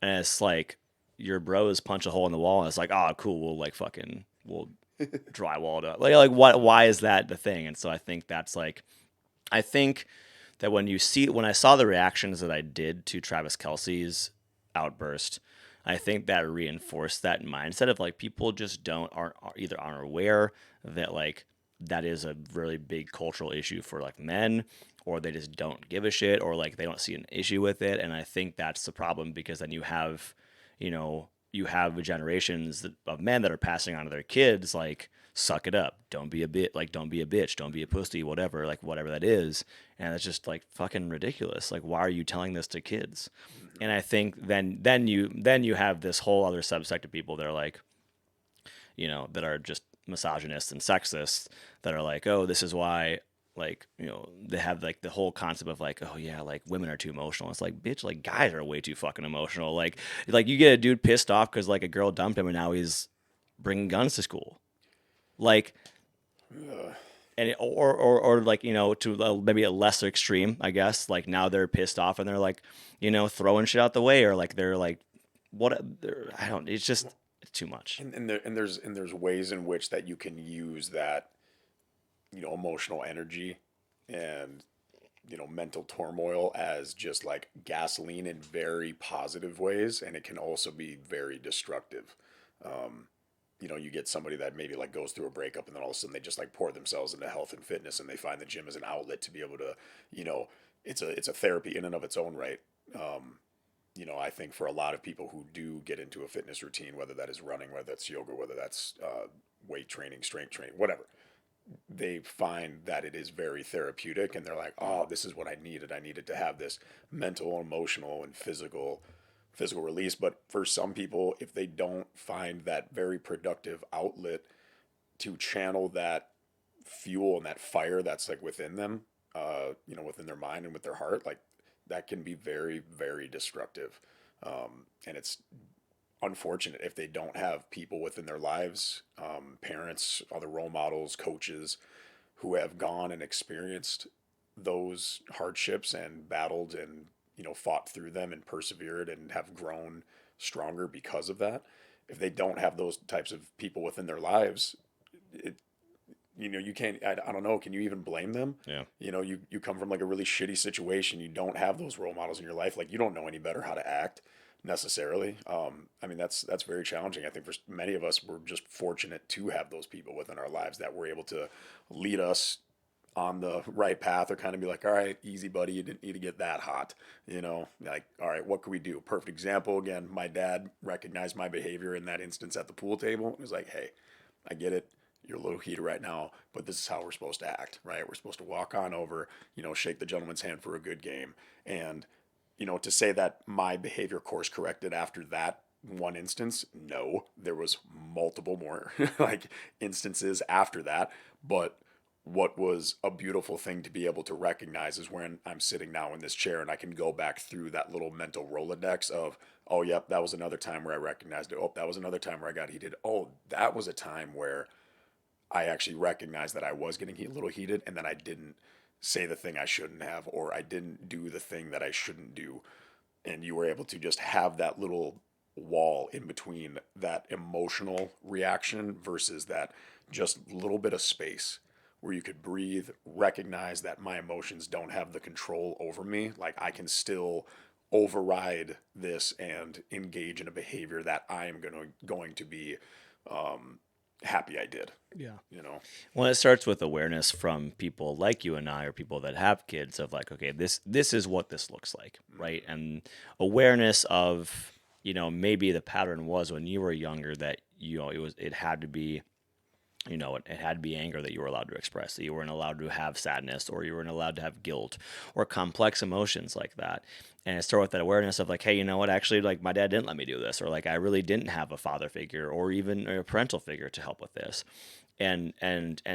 And it's like your bros punch a hole in the wall, and it's like, oh, cool, we'll drywall it up. Like what? Why is that the thing? And so I think that's like, I think that when I saw the reactions that I did to Travis Kelce's outburst, I think that reinforced that mindset of like people just aren't aware that like that is a really big cultural issue for like men, or they just don't give a shit, or like they don't see an issue with it. And I think that's the problem, because then you have generations of men that are passing on to their kids like, suck it up, don't be a don't be a bitch, don't be a pussy, whatever that is. And it's just like fucking ridiculous. Like, why are you telling this to kids? And I think then you have this whole other subsect of people that are like, that are just misogynists and sexists, that are like, oh, this is why, like, they have like the whole concept of like, oh yeah, like women are too emotional. It's like, bitch, like guys are way too fucking emotional. Like you get a dude pissed off because like a girl dumped him and now he's bringing guns to school. Like, Ugh. or like, to maybe a lesser extreme, I guess. Like now they're pissed off and they're like, throwing shit out the way, or like they're like, what? I don't. It's too much. And there's ways in which that you can use that emotional energy and mental turmoil as just like gasoline in very positive ways, and it can also be very destructive. um, you get somebody that maybe like goes through a breakup, and then all of a sudden they just like pour themselves into health and fitness, and they find the gym as an outlet to be able to, you know, it's a therapy in and of its own right. I think for a lot of people who do get into a fitness routine, whether that is running, whether that's yoga, whether that's weight training, strength training, whatever, they find that it is very therapeutic, and they're like, oh, this is what I needed. I needed to have this mental, emotional, and physical release. But for some people, if they don't find that very productive outlet to channel that fuel and that fire that's like within them, within their mind and with their heart, like that can be very, very destructive. And it's unfortunate if they don't have people within their lives, parents, other role models, coaches, who have gone and experienced those hardships and battled and fought through them and persevered and have grown stronger because of that. If they don't have those types of people within their lives, it you can't. I don't know. Can you even blame them? Yeah. You come from like a really shitty situation. You don't have those role models in your life. Like you don't know any better how to act necessarily. I mean, that's very challenging. I think for many of us, we're just fortunate to have those people within our lives that were able to lead us on the right path, or kind of be like, all right, easy buddy, you didn't need to get that hot. Like, all right, what can we do? Perfect example. Again, my dad recognized my behavior in that instance at the pool table. He was like, hey, I get it. You're a little heated right now, but this is how we're supposed to act, right? We're supposed to walk on over, shake the gentleman's hand for a good game. And, to say that my behavior course corrected after that one instance, no, there was multiple more like instances after that. But what was a beautiful thing to be able to recognize is when I'm sitting now in this chair and I can go back through that little mental Rolodex of, oh, yep, that was another time where I recognized it. Oh, that was another time where I got heated. Oh, that was a time where I actually recognized that I was getting a little heated, and then I didn't say the thing I shouldn't have, or I didn't do the thing that I shouldn't do. And you were able to just have that little wall in between that emotional reaction versus that just little bit of space where you could breathe, recognize that my emotions don't have the control over me. Like I can still override this and engage in a behavior that I am going to be happy I did. Yeah. You know. Well, it starts with awareness from people like you and I, or people that have kids, of like, okay, this is what this looks like, right? And awareness of, maybe the pattern was when you were younger that it had to be, it had to be anger that you were allowed to express, that you weren't allowed to have sadness, or you weren't allowed to have guilt or complex emotions like that. And it started with that awareness of like, hey, you know what? Actually, like my dad didn't let me do this, or like I really didn't have a father figure or even a parental figure to help with this, and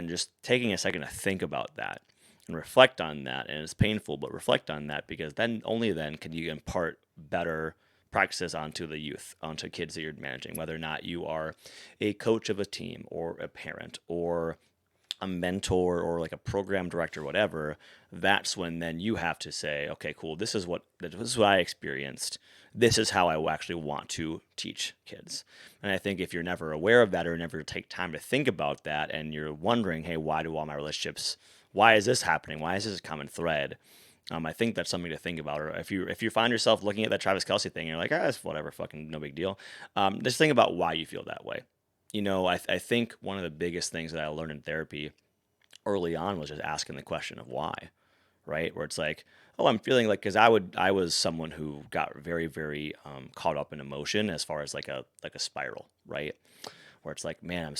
just taking a second to think about that and reflect on that. And it's painful, but reflect on that, because then only then can you impart better practices onto the youth, onto kids that you're managing, whether or not you are a coach of a team or a parent or a mentor or like a program director, whatever. That's when then you have to say, okay, cool, this is what I experienced. This is how I actually want to teach kids. And I think if you're never aware of that, or never take time to think about that, and you're wondering, hey, why do all my relationships, why is this happening? Why is this a common thread? I think that's something to think about. Or if you find yourself looking at that Travis Kelce thing, and you're like, it's whatever, fucking no big deal. Just think about why you feel that way. I think one of the biggest things that I learned in therapy early on was just asking the question of why, right? Where it's like, oh, I'm feeling like, because I was someone who got very, very caught up in emotion, as far as like a spiral, right? Where it's like, man,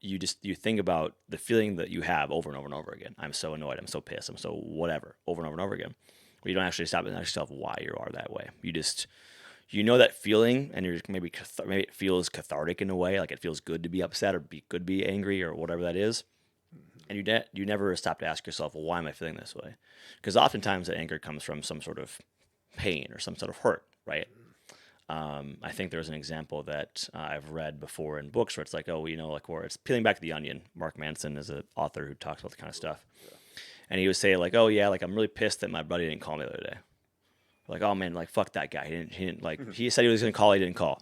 you think about the feeling that you have over and over and over again. I'm so annoyed. I'm so pissed. I'm so whatever, over and over and over again. Where you don't actually stop and ask yourself why you are that way. That feeling, and maybe it feels cathartic in a way, like it feels good to be upset, or good to be angry, or whatever that is. And you never stop to ask yourself, well, why am I feeling this way? Because oftentimes that anger comes from some sort of pain or some sort of hurt, right? I think there's an example that I've read before in books where it's like, like where it's peeling back the onion. Mark Manson is an author who talks about the kind of stuff. And he would say like, oh yeah, like I'm really pissed that my buddy didn't call me the other day. Like, oh man, like fuck that guy. He didn't like, he said he was going to call, he didn't call.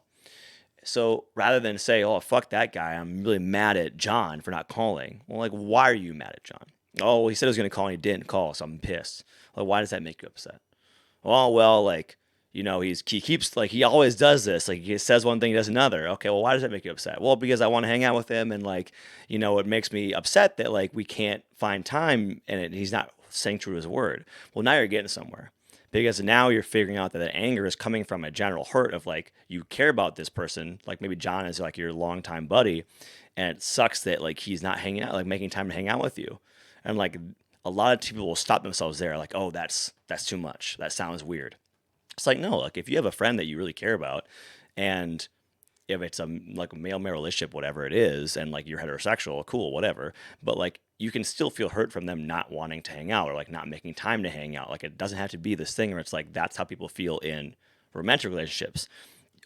So rather than say, oh, fuck that guy, I'm really mad at John for not calling. Well, like, why are you mad at John? Oh, he said he was going to call and he didn't call, so I'm pissed. Like, why does that make you upset? Well, like, he keeps, like, he always does this. Like, he says one thing, he does another. Okay, well, why does that make you upset? Well, because I want to hang out with him, and, like, it makes me upset that, like, we can't find time, and he's not saying true to his word. Well, now you're getting somewhere. because now you're figuring out that anger is coming from a general hurt of like you care about this person, like maybe John is like your longtime buddy, and it sucks that like he's not hanging out, like making time to hang out with you, and like a lot of people will stop themselves there, like, oh, that's too much, that sounds weird. It's like, no, like if you have a friend that you really care about, and if it's a like a male relationship, whatever it is, and like you're heterosexual, cool, whatever. But like you can still feel hurt from them not wanting to hang out or like not making time to hang out. Like it doesn't have to be this thing where it's like that's how people feel in romantic relationships.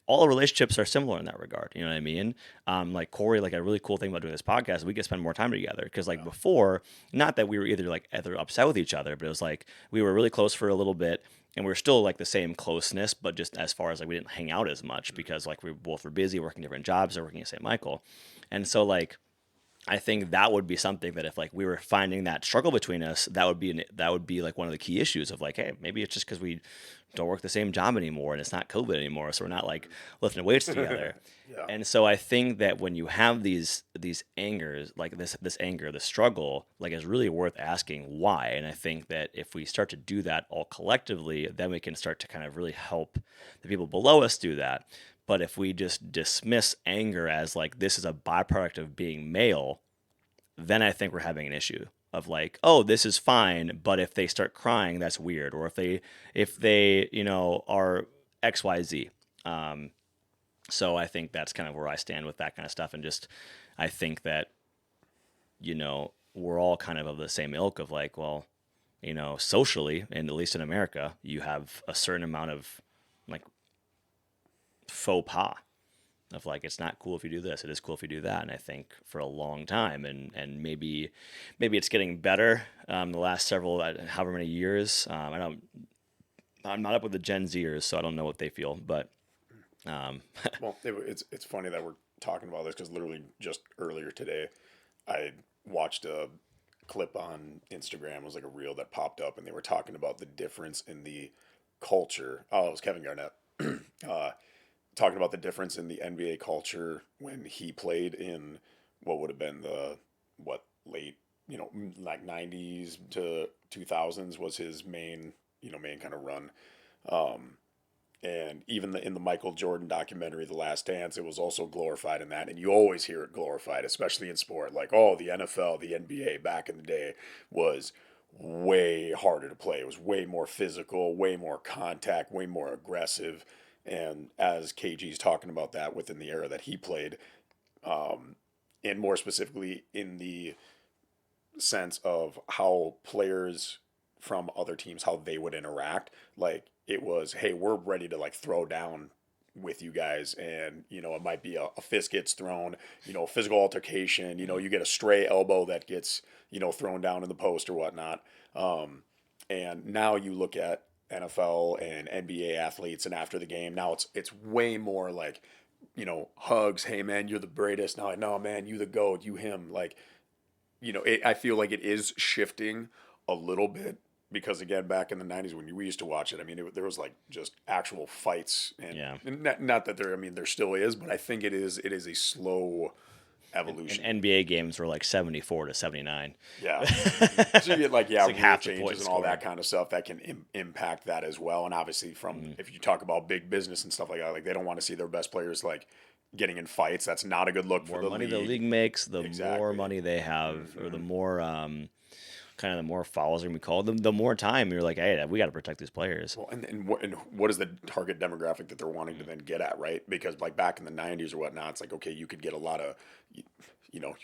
All relationships are similar in that regard. You know what I mean? Like Kory, like a really cool thing about doing this podcast, we get to spend more time together. Because like before, not that we were either upset with each other, but it was like we were really close for a little bit, and we were still like the same closeness, but just as far as like we didn't hang out as much because like we both were busy working different jobs or working at St. Michael, and so like I think that would be something that if like we were finding that struggle between us, that would be like one of the key issues of like, hey, maybe it's just because we don't work the same job anymore and it's not COVID anymore, so we're not like lifting weights together. Yeah. And so I think that when you have these angers, like this anger, the struggle, like is really worth asking why. And I think that if we start to do that all collectively, then we can start to kind of really help the people below us do that. But if we just dismiss anger as like this is a byproduct of being male, then I think we're having an issue of like, oh, this is fine, but if they start crying, that's weird, or if they are XYZ. So I think that's kind of where I stand with that kind of stuff, and just I think that we're all kind of the same ilk of like, well, socially, and at least in America, you have a certain amount of like faux pas of like it's not cool if you do this, it is cool if you do that. And I think for a long time, and maybe it's getting better the last several however many years. I'm not up with the Gen Zers, so I don't know what they feel, but Well, it's funny that we're talking about this because literally just earlier today, I watched a clip on Instagram. It was like a reel that popped up, and they were talking about the difference in the culture. Oh, it was Kevin Garnett. uh, Talking about the difference in the NBA culture when he played in what would have been the what late like 90s to 2000s was his main kind of run. Um, and even in the Michael Jordan documentary, The Last Dance, it was also glorified in that. And you always hear it glorified, especially in sport. Like, oh, the NFL, the NBA back in the day was way harder to play. It was way more physical, way more contact, way more aggressive. And as KG's talking about that within the era that he played, and more specifically in the sense of how players from other teams how they would interact, like it was, hey, we're ready to like throw down with you guys, and it might be a fist gets thrown, physical altercation, you get a stray elbow that gets thrown down in the post or whatnot. And now you look at NFL and NBA athletes, and after the game, now it's way more like, hugs. Hey man, you're the greatest. Now, no man, you the goat. You him. Like, I feel like it is shifting a little bit because again, back in the '90s when we used to watch it, I mean, there was like just actual fights, and, yeah. and not that there. I mean, there still is, but I think it is a slow And evolution. NBA games were like 74-79. Yeah. So you get like It's like rule half the changes points and all that scored. kind of stuff that can impact that as well. And obviously, from if you talk about big business and stuff like that, like they don't want to see their best players like getting in fights. That's not a good look for More the money the league. league makes, the more Exactly. money they have, or the more kind of the more fouls are gonna be called, the more time you're like, hey, we got to protect these players. Well, and what is the target demographic that they're wanting to then get at, right? Because like back in the '90s or whatnot, it's like okay, you could get a lot of, you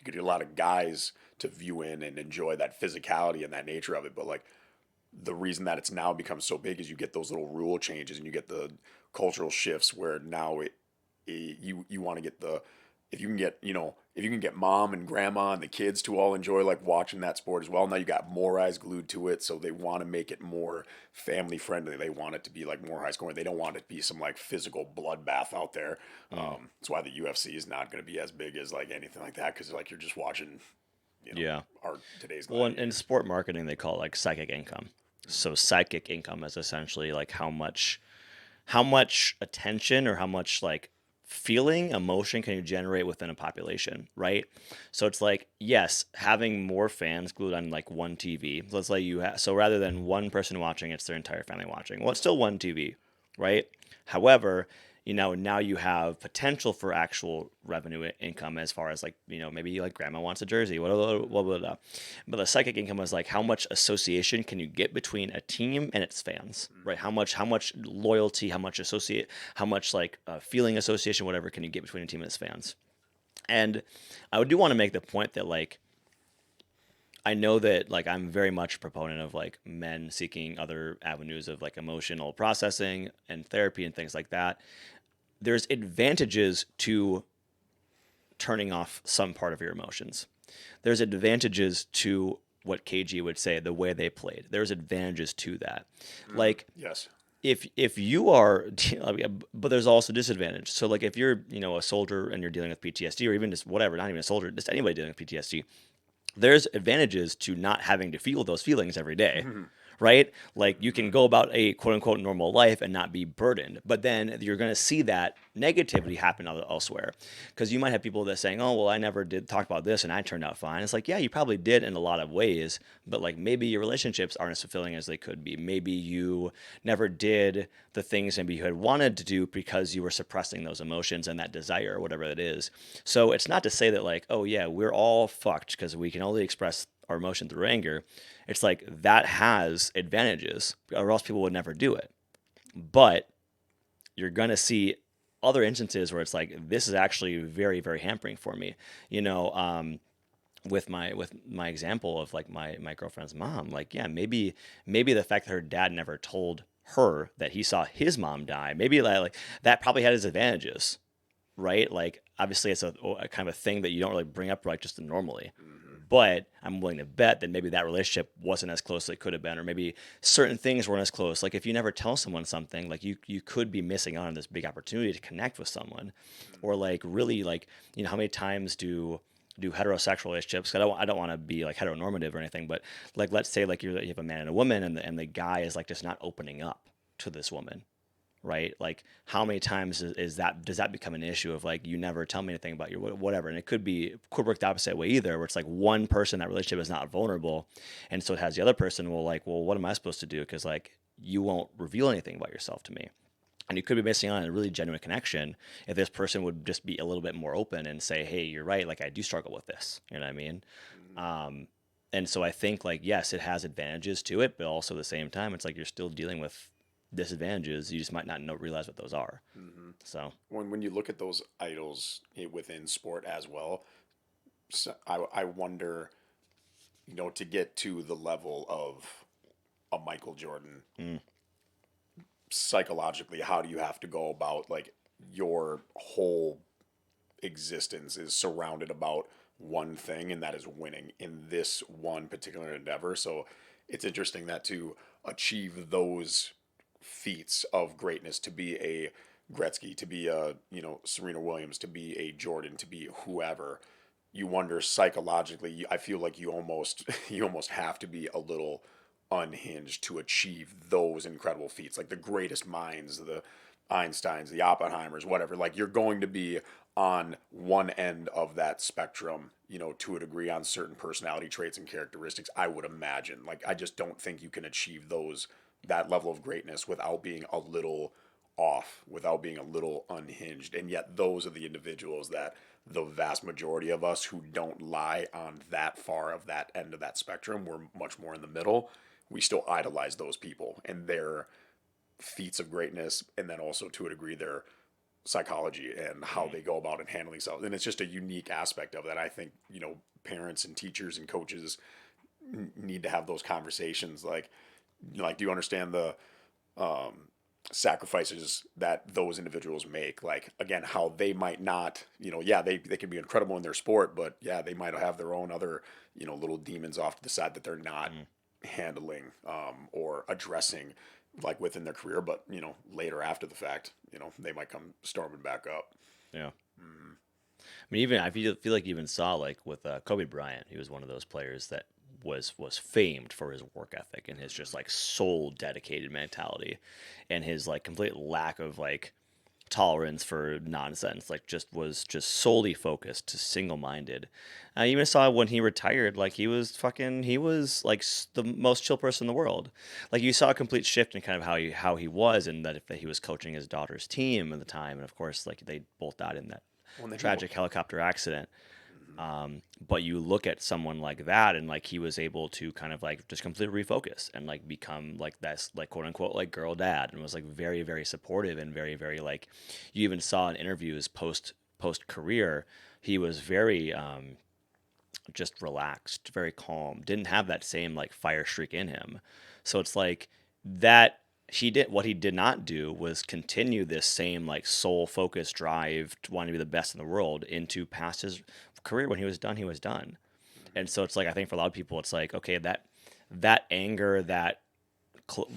could get a lot of guys to view in and enjoy that physicality and that nature of it. But like the reason that it's now become so big is you get those little rule changes and you get the cultural shifts where now you want to get the if you can get mom and grandma and the kids to all enjoy like watching that sport as well. Now you got more eyes glued to it, so they want to make it more family friendly. They want it to be like more high scoring. They don't want it to be some like physical bloodbath out there. That's why the UFC is not going to be as big as like anything like that because like you're just watching, Yeah. our today's Well, in gladiators. sport marketing, they call it like psychic income. So psychic income is essentially like how much attention or how much like feeling, emotion can you generate within a population, right? So it's like, yes, having more fans glued on like one TV. Let's say so rather than one person watching, it's their entire family watching. Well, it's still one TV, right? However, now you have potential for actual revenue income as far as like, maybe like grandma wants a jersey, blah. But the psychic income is like how much association can you get between a team and its fans, right? How much loyalty, how much like feeling association, whatever, can you get between a team and its fans? And I do want to make the point that like I know that like I'm very much a proponent of like men seeking other avenues of like emotional processing and therapy and things like that. There's advantages to turning off some part of your emotions. There's advantages to what KG would say, the way they played. There's advantages to that. Like Yes. if you are, but there's also disadvantage. So like if you're, a soldier and you're dealing with PTSD, or even just whatever, not even a soldier, just anybody dealing with PTSD, there's advantages to not having to feel those feelings every day, right? Like you can go about a quote unquote normal life and not be burdened, but then you're going to see that negativity happen elsewhere, because you might have people that saying, "Oh, well, I never did talk about this and I turned out fine." It's like, yeah, you probably did in a lot of ways, but like maybe your relationships aren't as fulfilling as they could be. Maybe you never did the things maybe you had wanted to do because you were suppressing those emotions and that desire or whatever it is. So it's not to say that like, oh yeah, we're all fucked because we can only express our emotion through anger. It's like that has advantages, or else people would never do it. But you're gonna see other instances where it's like this is actually very, very hampering for me. With my example of like my girlfriend's mom, like yeah, maybe the fact that her dad never told her that he saw his mom die, maybe like that probably had its advantages, right? Like obviously it's a kind of a thing that you don't really bring up like just normally. But I'm willing to bet that maybe that relationship wasn't as close as it could have been, or maybe certain things weren't as close. Like if you never tell someone something, like you could be missing out on this big opportunity to connect with someone, or like really like how many times do heterosexual relationships? I don't want to be like heteronormative or anything, but like let's say like you have a man and a woman, and the guy is like just not opening up to this woman, right? Like how many times is that, does that become an issue of like you never tell me anything about your whatever? And it could work the opposite way either, where it's like one person in that relationship is not vulnerable, and so it has the other person well, what am I supposed to do? Because like you won't reveal anything about yourself to me. And you could be missing out on a really genuine connection if this person would just be a little bit more open and say, hey, you're right, like I do struggle with this, you know what I mean? And so I think like yes, it has advantages to it, but also at the same time it's like you're still dealing with disadvantages. You just might not realize what those are. So When you look at those idols within sport as well, so I wonder, to get to the level of a Michael Jordan, psychologically, how do you have to go about like your whole existence is surrounded about one thing, and that is winning in this one particular endeavor. So it's interesting that to achieve those feats of greatness, to be a Gretzky, to be a Serena Williams, to be a Jordan, to be whoever, you wonder psychologically. I feel like you almost you almost have to be a little unhinged to achieve those incredible feats, like the greatest minds, the Einsteins, the Oppenheimers, whatever. Like you're going to be on one end of that spectrum, to a degree on certain personality traits and characteristics, I would imagine. Like I just don't think you can achieve that level of greatness without being a little off, without being a little unhinged. And yet those are the individuals that the vast majority of us who don't lie on that far of that end of that spectrum, we're much more in the middle. We still idolize those people and their feats of greatness, and then also to a degree their psychology and how they go about and handling themselves. And it's just a unique aspect of that. I think, parents and teachers and coaches need to have those conversations. Like, do you understand the sacrifices that those individuals make? Like, again, how they might not, yeah, they can be incredible in their sport, but yeah, they might have their own other, little demons off to the side that they're not handling or addressing like within their career, but later after the fact, they might come storming back up. yeah, I mean, even I feel like you even saw like with Kobe Bryant, he was one of those players that was famed for his work ethic and his just like soul dedicated mentality, and his like complete lack of like tolerance for nonsense. Like just was just solely focused, to single minded. I even saw when he retired, like he was like the most chill person in the world. Like you saw a complete shift in kind of how he was, and that if he was coaching his daughter's team at the time, and of course like they both died in that Well, then tragic helicopter accident. Mhm. But you look at someone like that, and like he was able to kind of like just completely refocus and like become like that's like quote unquote like girl dad, and was like very very supportive and very very like you even saw in interviews post career he was very just relaxed, very calm, didn't have that same like fire streak in him. So it's like that he did what he did not do was continue this same like soul focused drive to want to be the best in the world into past his career. When he was done. Mhm. And so it's like I think for a lot of people it's like okay, that anger, that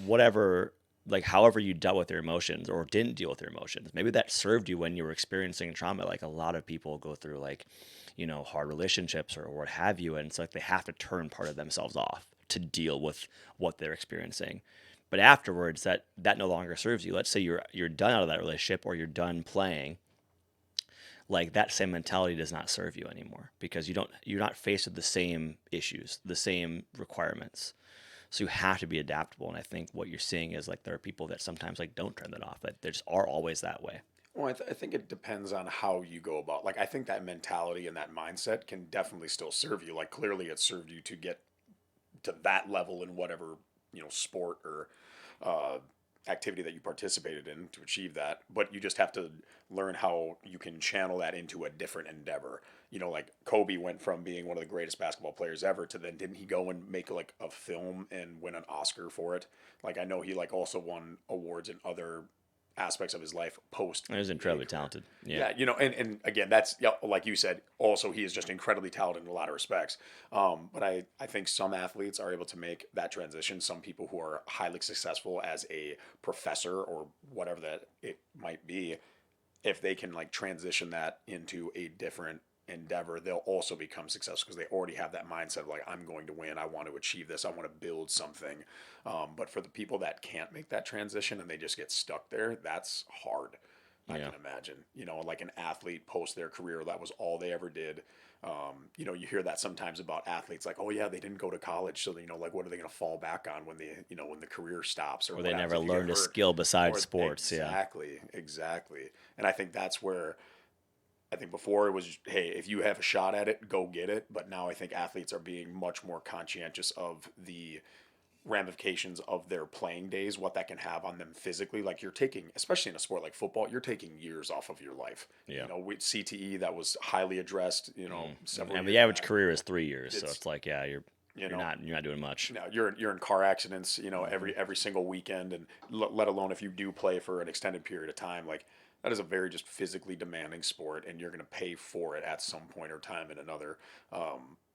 whatever, like however you dealt with your emotions or didn't deal with your emotions, maybe that served you when you were experiencing trauma. Like a lot of people go through like hard relationships or what have you, and it's like they have to turn part of themselves off to deal with what they're experiencing. But afterwards that no longer serves you. Let's say you're done out of that relationship or you're done playing, like that same mentality does not serve you anymore because you're not faced with the same issues, the same requirements. So you have to be adaptable. And I think what you're seeing is like there are people that sometimes like don't turn that off, that they just are always that way. Well, I think it depends on how you go about. Like, I think that mentality and that mindset can definitely still serve you. Like, clearly, it served you to get to that level in whatever sport or uh, activity that you participated in to achieve that. But you just have to learn how you can channel that into a different endeavor. Like Kobe went from being one of the greatest basketball players ever to then didn't he go and make like a film and win an Oscar for it? Like I know he like also won awards in other aspects of his life post He was NBA incredibly career. talented. Yeah. Yeah, and again, that's yeah, like you said. Also, he is just incredibly talented in a lot of respects. But I think some athletes are able to make that transition. Some people who are highly successful as a professor or whatever that it might be, if they can like transition that into a different endeavor, they'll also become successful because they already have that mindset of like, I'm going to win. I want to achieve this. I want to build something. But for the people that can't make that transition and they just get stuck there, that's hard. I Yeah. can imagine, like an athlete post their career, that was all they ever did. You hear that sometimes about athletes, like, oh yeah, they didn't go to college, so like, what are they going to fall back on when when the career stops, or Or what they happens never if you get learned a hurt, skill besides or sports. Yeah. exactly. And I think that's where I think before it was, hey, if you have a shot at it, go get it. But now I think athletes are being much more conscientious of the ramifications of their playing days, what that can have on them physically. Like you're taking, especially in a sport like football, you're taking years off of your life. Yeah. With CTE, that was highly addressed. Several And years the average back. career is 3 years, so It's it's like yeah, you know you're not doing much. now you're in car accidents, Hmm. every single weekend, and let alone if you do play for an extended period of time, like that is a very just physically demanding sport, and you're going to pay for it at some point or time in another.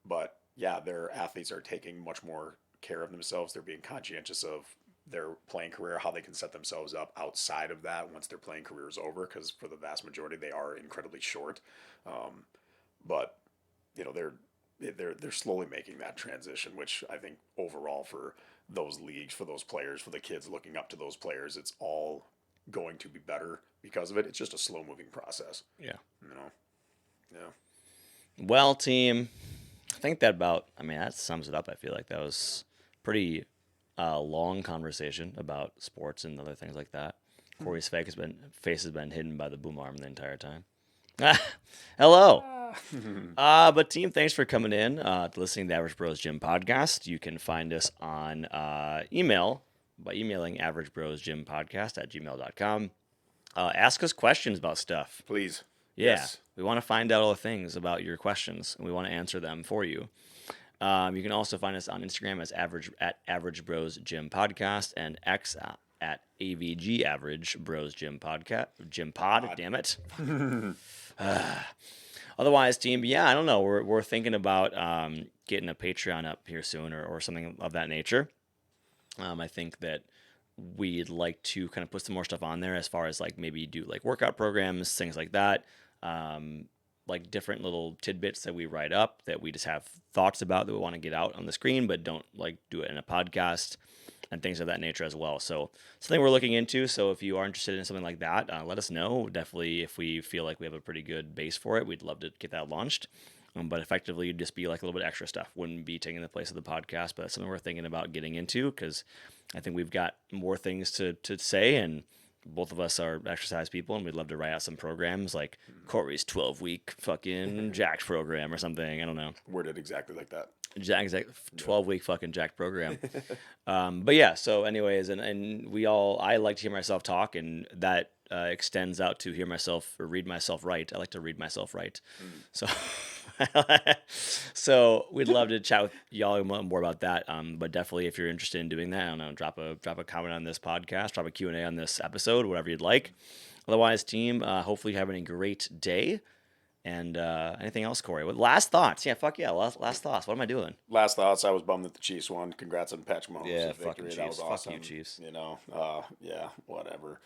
But yeah, their athletes are taking much more care of themselves. They're being conscientious of their playing career, how they can set themselves up outside of that once their playing career is over, because for the vast majority they are incredibly short. Um, but they're slowly making that transition, which I think overall for those leagues, for those players, for the kids looking up to those players, it's all going to be better because of it. It's just a slow moving process, Yeah. you know. Yeah. Well, team, I think that about. I mean, that sums it up. I feel like that was pretty long conversation about sports and other things like that. Corey's face has been hidden by the boom arm the entire time. Hello. But team, thanks for coming in, listening to the Average Bros Gym podcast. You can find us on email by emailing averagebrosgympodcast@gmail.com. Ask us questions about stuff. Please. Yeah, Yes. we want to find out all the things about your questions, and we want to answer them for you. You can also find us on Instagram at Average Bros Gym Podcast and X at AVG Average Bros Gym Podcast Gym Pod. Odd. Damn it. Otherwise, team, yeah, I don't know. We're thinking about getting a Patreon up here soon or something of that nature. I think that we'd like to kind of put some more stuff on there as far as like maybe do like workout programs, things like that. Um, like different little tidbits that we write up that we just have thoughts about that we want to get out on the screen, but don't like do it in a podcast and things of that nature as well. So something we're looking into. So if you are interested in something like that, let us know. Definitely, if we feel like we have a pretty good base for it, we'd love to get that launched. But effectively, it'd just be like a little bit extra stuff. Wouldn't be taking the place of the podcast, but that's something we're thinking about getting into because I think we've got more things to say, and both of us are exercise people, and we'd love to write out some programs like Kory's 12-week fucking jacked program or something. I don't know. Worded exactly like that. Exactly, 12-week fucking jacked program. But yeah, so anyways, and I like to hear myself talk, and that extends out to hear myself or read myself write. I like to read myself write. So so we'd love to chat with y'all more about that. But definitely, if you're interested in doing that, I don't know, drop a comment on this podcast, drop a Q&A on this episode, whatever you'd like. Otherwise, team, hopefully you're having a great day. And anything else, Kory? Last thoughts? Yeah, fuck yeah. Last thoughts. What am I doing? Last thoughts. I was bummed that the Chiefs won. Congrats on Patrick Mahomes' Yeah, victory. fucking That Chiefs. was awesome. Fuck you, Chiefs. You know, yeah, whatever.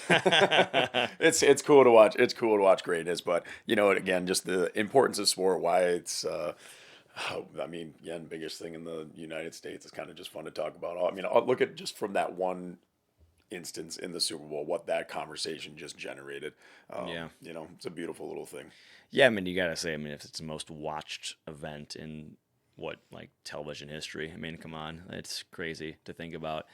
It's cool to watch. It's cool to watch greatness, but you know, again, just the importance of sport. Why it's. I mean, again, biggest thing in the United States. It's kind of just fun to talk about. I mean, I'll look at just from that one instance in the Super Bowl, what that conversation just generated. Yeah. You know, it's a beautiful little thing. Yeah, I mean, you gotta say, I mean, if it's the most watched event in like television history, I mean, come on, it's crazy to think about.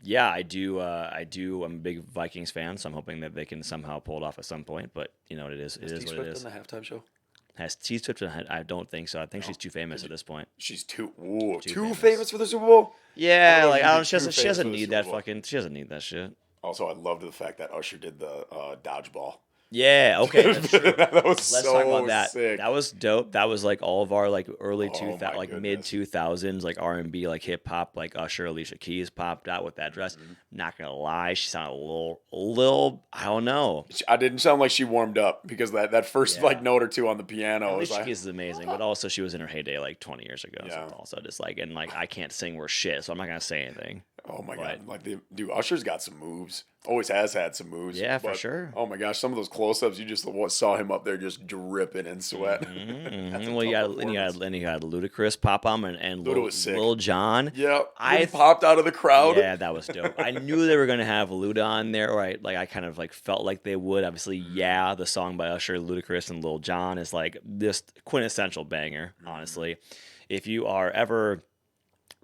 Yeah, I do. I'm a big Vikings fan, so I'm hoping that they can somehow pull it off at some point. But you know what it is. It is what it is. On the halftime show. Has T Swift? I don't think so. I think she's too famous at this point. She's too famous. famous for the Super Bowl. Yeah, like I don't. She doesn't need that fucking. She doesn't need that shit. Also, I loved the fact that Usher did the dodgeball. Yeah, okay, that's true. That was Let's so talk about that. sick. That was dope. That was like all of our like early my mid 2000s like R&B, like hip hop, like Usher, Alicia Keys popped out with that dress. Not gonna lie, she sounded a little. I don't know. I didn't sound like she warmed up because that first like note or two on the piano was Alicia like. Keys is amazing, but also she was in her heyday like 20 years ago. Yeah. So also just like and like I can't sing worth shit, so I'm not gonna say anything. Oh my god! Like dude, Usher's got some moves. Always has had some moves. Yeah, for sure. Oh my gosh, some of those close-ups, you just saw him up there just dripping in sweat. Well, you got Ludacris pop on and Lil Jon. Yeah, he popped out of the crowd. Yeah, that was dope. I knew they were gonna have Luda on there, or I kind of like felt like they would. Obviously, yeah, the song by Usher, Ludacris, and Lil Jon is like this quintessential banger. Honestly, if you are ever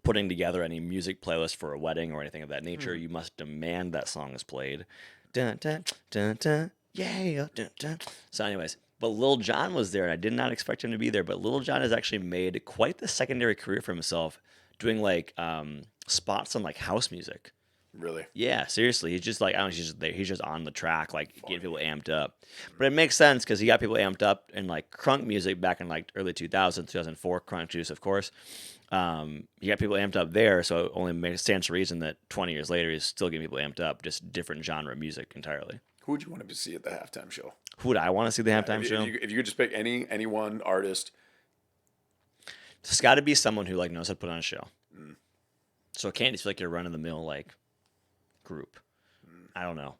putting together any music playlist for a wedding or anything of that nature, you must demand that song is played. Dun, dun, dun, dun, yeah. Dun, dun. So anyways, but Lil Jon was there, and I did not expect him to be there, but Lil Jon has actually made quite the secondary career for himself doing like spots on like house music. Really? Yeah, seriously. He's just like, I don't know, he's just there. He's just on the track, like getting people amped up. But it makes sense because he got people amped up in like crunk music back in like early 2000s, 2004, crunk juice, of course. You got people amped up there, so it only makes sense to reason that 20 years later he's still getting people amped up, just different genre of music entirely. Who would you want to see at the halftime show? Who would I want to see the halftime show? If you could just pick any one artist. It's got to be someone who like knows how to put on a show. So it can't just feel like you're run of the mill like group. I don't know.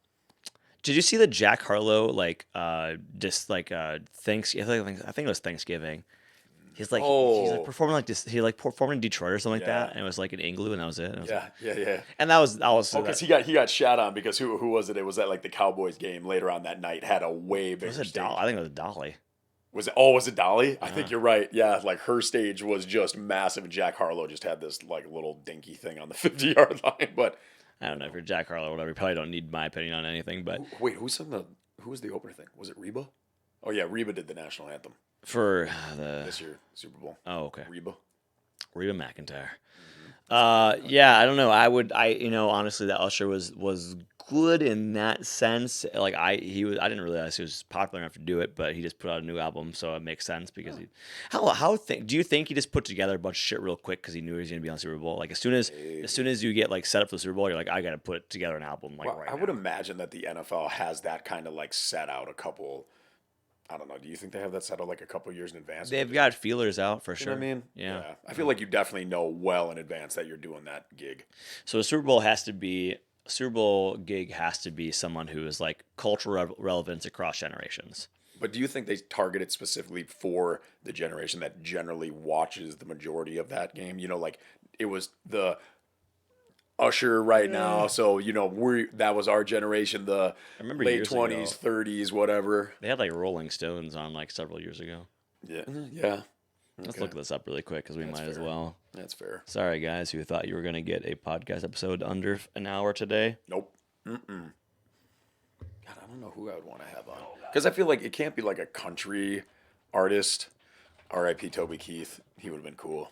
Did you see the Jack Harlow like Thanksgiving? I think it was Thanksgiving. He's like performing like this. He like performed in Detroit or something like that, and it was like in Igloo, and that was it. And Yeah. And that was also because he got shot on because who was it? It was at like the Cowboys game later on that night. Had a way bigger. I think it was Dolly. Was it Dolly? I think you're right. Yeah, like her stage was just massive, and Jack Harlow just had this like little dinky thing on the 50-yard line. But I don't know if you're Jack Harlow or whatever. You probably don't need my opinion on anything. But wait, who was the opener thing? Was it Reba? Oh yeah, Reba did the national anthem for this year Super Bowl. Oh okay, Reba McEntire. Yeah, I don't know. Honestly, that Usher was good in that sense. Like I didn't realize he was popular enough to do it, but he just put out a new album, so it makes sense because do you think he just put together a bunch of shit real quick because he knew he was gonna be on Super Bowl? Like as soon as you get like set up for the Super Bowl, you're like, I gotta put together an album right now. I would imagine that the NFL has that kind of like set out a couple. I don't know. Do you think they have that set out like a couple years in advance? They've got feelers out for sure. You know what I mean? Yeah. I feel like you definitely know well in advance that you're doing that gig. So a Super Bowl gig has to be someone who is like cultural relevance across generations. But do you think they target it specifically for the generation that generally watches the majority of that game? You know, like it was the Usher right now, so you know that was our generation, the I remember late years 20s, ago, 30s, whatever. they had like Rolling Stones on like several years ago. Yeah, yeah. Let's Okay. look this up really quick because we That's might as fair. well. That's fair. Sorry, guys, who thought you were going to get a podcast episode under an hour today. Nope. God, I don't know who I would want to have on because I feel like it can't be like a country artist. R.I.P. Toby Keith. He would have been cool.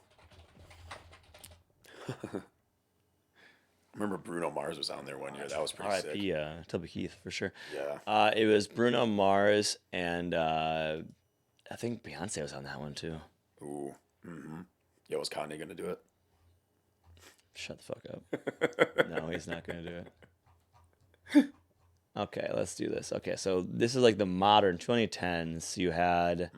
Remember Bruno Mars was on there one year. That was pretty sick. R.I.P. Toby Keith for sure. Yeah. It was Bruno Mars and I think Beyonce was on that one too. Ooh. Yeah, was Kanye gonna do it? Shut the fuck up. No, he's not gonna do it. Okay, let's do this. Okay, so this is like the modern 2010s. You had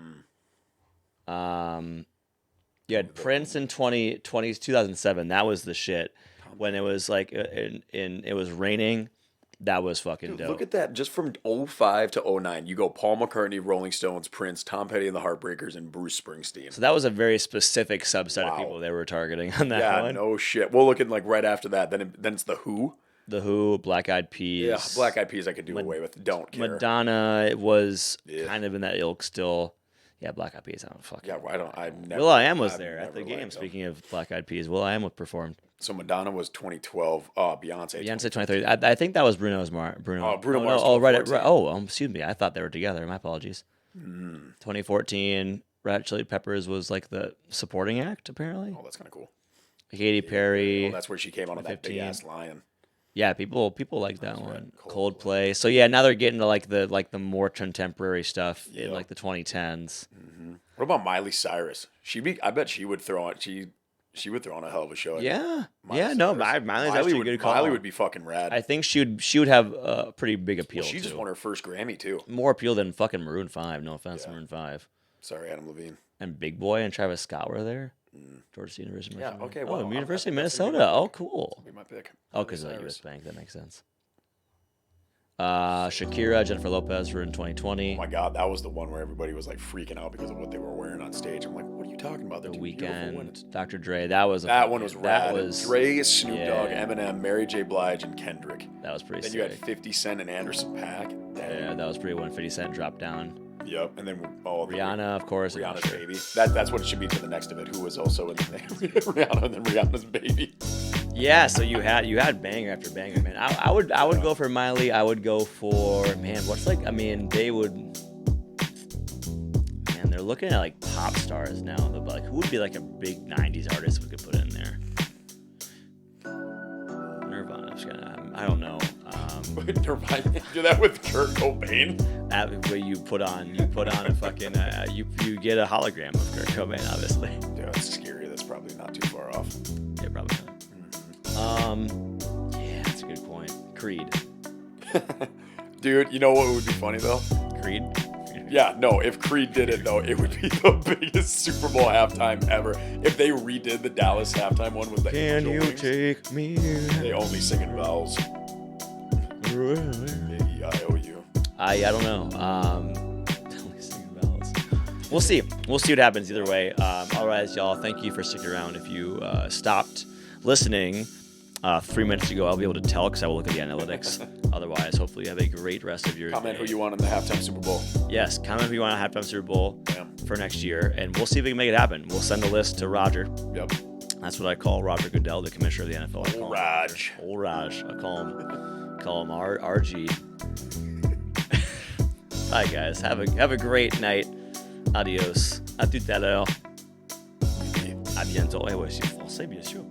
Prince in 2007. That was the shit. When it was like it was raining, that was fucking dope. Look at that. Just from 05 to 09, you go Paul McCartney, Rolling Stones, Prince, Tom Petty and the Heartbreakers, and Bruce Springsteen. So that was a very specific subset of people they were targeting on that one. Yeah, no shit. Well, looking like right after that, then it's The Who. The Who, Black Eyed Peas. Yeah, Black Eyed Peas I could do away with. Don't care. Madonna was kind of in that ilk still. Yeah, Black Eyed Peas. I don't fucking. Yeah, I never. Will.i.am was there at the game. Speaking of Black Eyed Peas, Will.i.am performed. So Madonna was 2012. Beyonce 2013. I think that was Bruno Mars. Bruno Mars. Oh, right. Excuse me. I thought they were together. My apologies. 2014, Red Hot Chili Peppers was like the supporting act, apparently. Oh, that's kind of cool. Katy Perry. Well, that's where she came on that big ass lion. Yeah, people like that one. Coldplay. So yeah, now they're getting to like the more contemporary stuff in like the 2010s. What about Miley Cyrus? I bet she would throw on. She would throw on a hell of a show. Yeah, Miley's actually a good call. Miley would be fucking rad. I think she would have a pretty big appeal. She just won her first Grammy too. More appeal than fucking Maroon 5. No offense, Maroon 5. Sorry, Adam Levine. And Big Boy and Travis Scott were there. Georgia State University. Yeah. Okay. Well, Well, University of Minnesota. Oh, cool. Be my pick. Oh, because of the U.S. Bank. That makes sense. Shakira, Jennifer Lopez were in 2020. Oh my God, that was the one where everybody was like freaking out because of what they were wearing on stage. I'm like, what are you talking about? The Weeknd, Dr. Dre. That was one was rad. That was Dre, Snoop Dogg, Eminem, Mary J. Blige, and Kendrick. That was pretty. Then sick. you had 50 Cent and Anderson .Paak. Yeah, that was pretty when 50 Cent dropped down. Yep, and then Rihanna, of course. Rihanna's Baby. That's what it should be to the next of it. Who was also in the name? Rihanna and then Rihanna's Baby. Yeah, so you had banger after banger, man. I would go for Miley. I would go for they would. Man, they're looking at like pop stars now. Like who would be like a big '90s artist we could put in there? Nirvana's I don't know. Nirvana do that with Kurt Cobain. Where you put on a fucking you get a hologram of Kurt Cobain, obviously. Yeah, that's scary. That's probably not too far off. Yeah, probably not. Yeah, that's a good point. Creed. Dude, you know what would be funny though? Creed? Yeah, no, if Creed did it though, it would be the biggest Super Bowl halftime ever. If they redid the Dallas halftime one with the Can Angel you Wings, take me? they only sing in vowels. A-E-I-O-U. I don't know. Only sing in vowels. We'll see. We'll see what happens either way. All right, y'all. Thank you for sticking around. If you stopped listening 3 minutes ago, I'll be able to tell because I will look at the analytics. Otherwise, hopefully you have a great rest of your Comment day. who you want in the halftime Super Bowl. Yes, comment who you want at halftime Super Bowl Bam. for next year, and we'll see if we can make it happen. We'll send a list to Roger. Yep. That's what I call Roger Goodell, the commissioner of the NFL. I call him Raj. Old Raj. I call him RG. All right, guys. Have a great night. Adios. A tout à l'heure. À bientôt. Eh ouais, c'est français, bien sûr.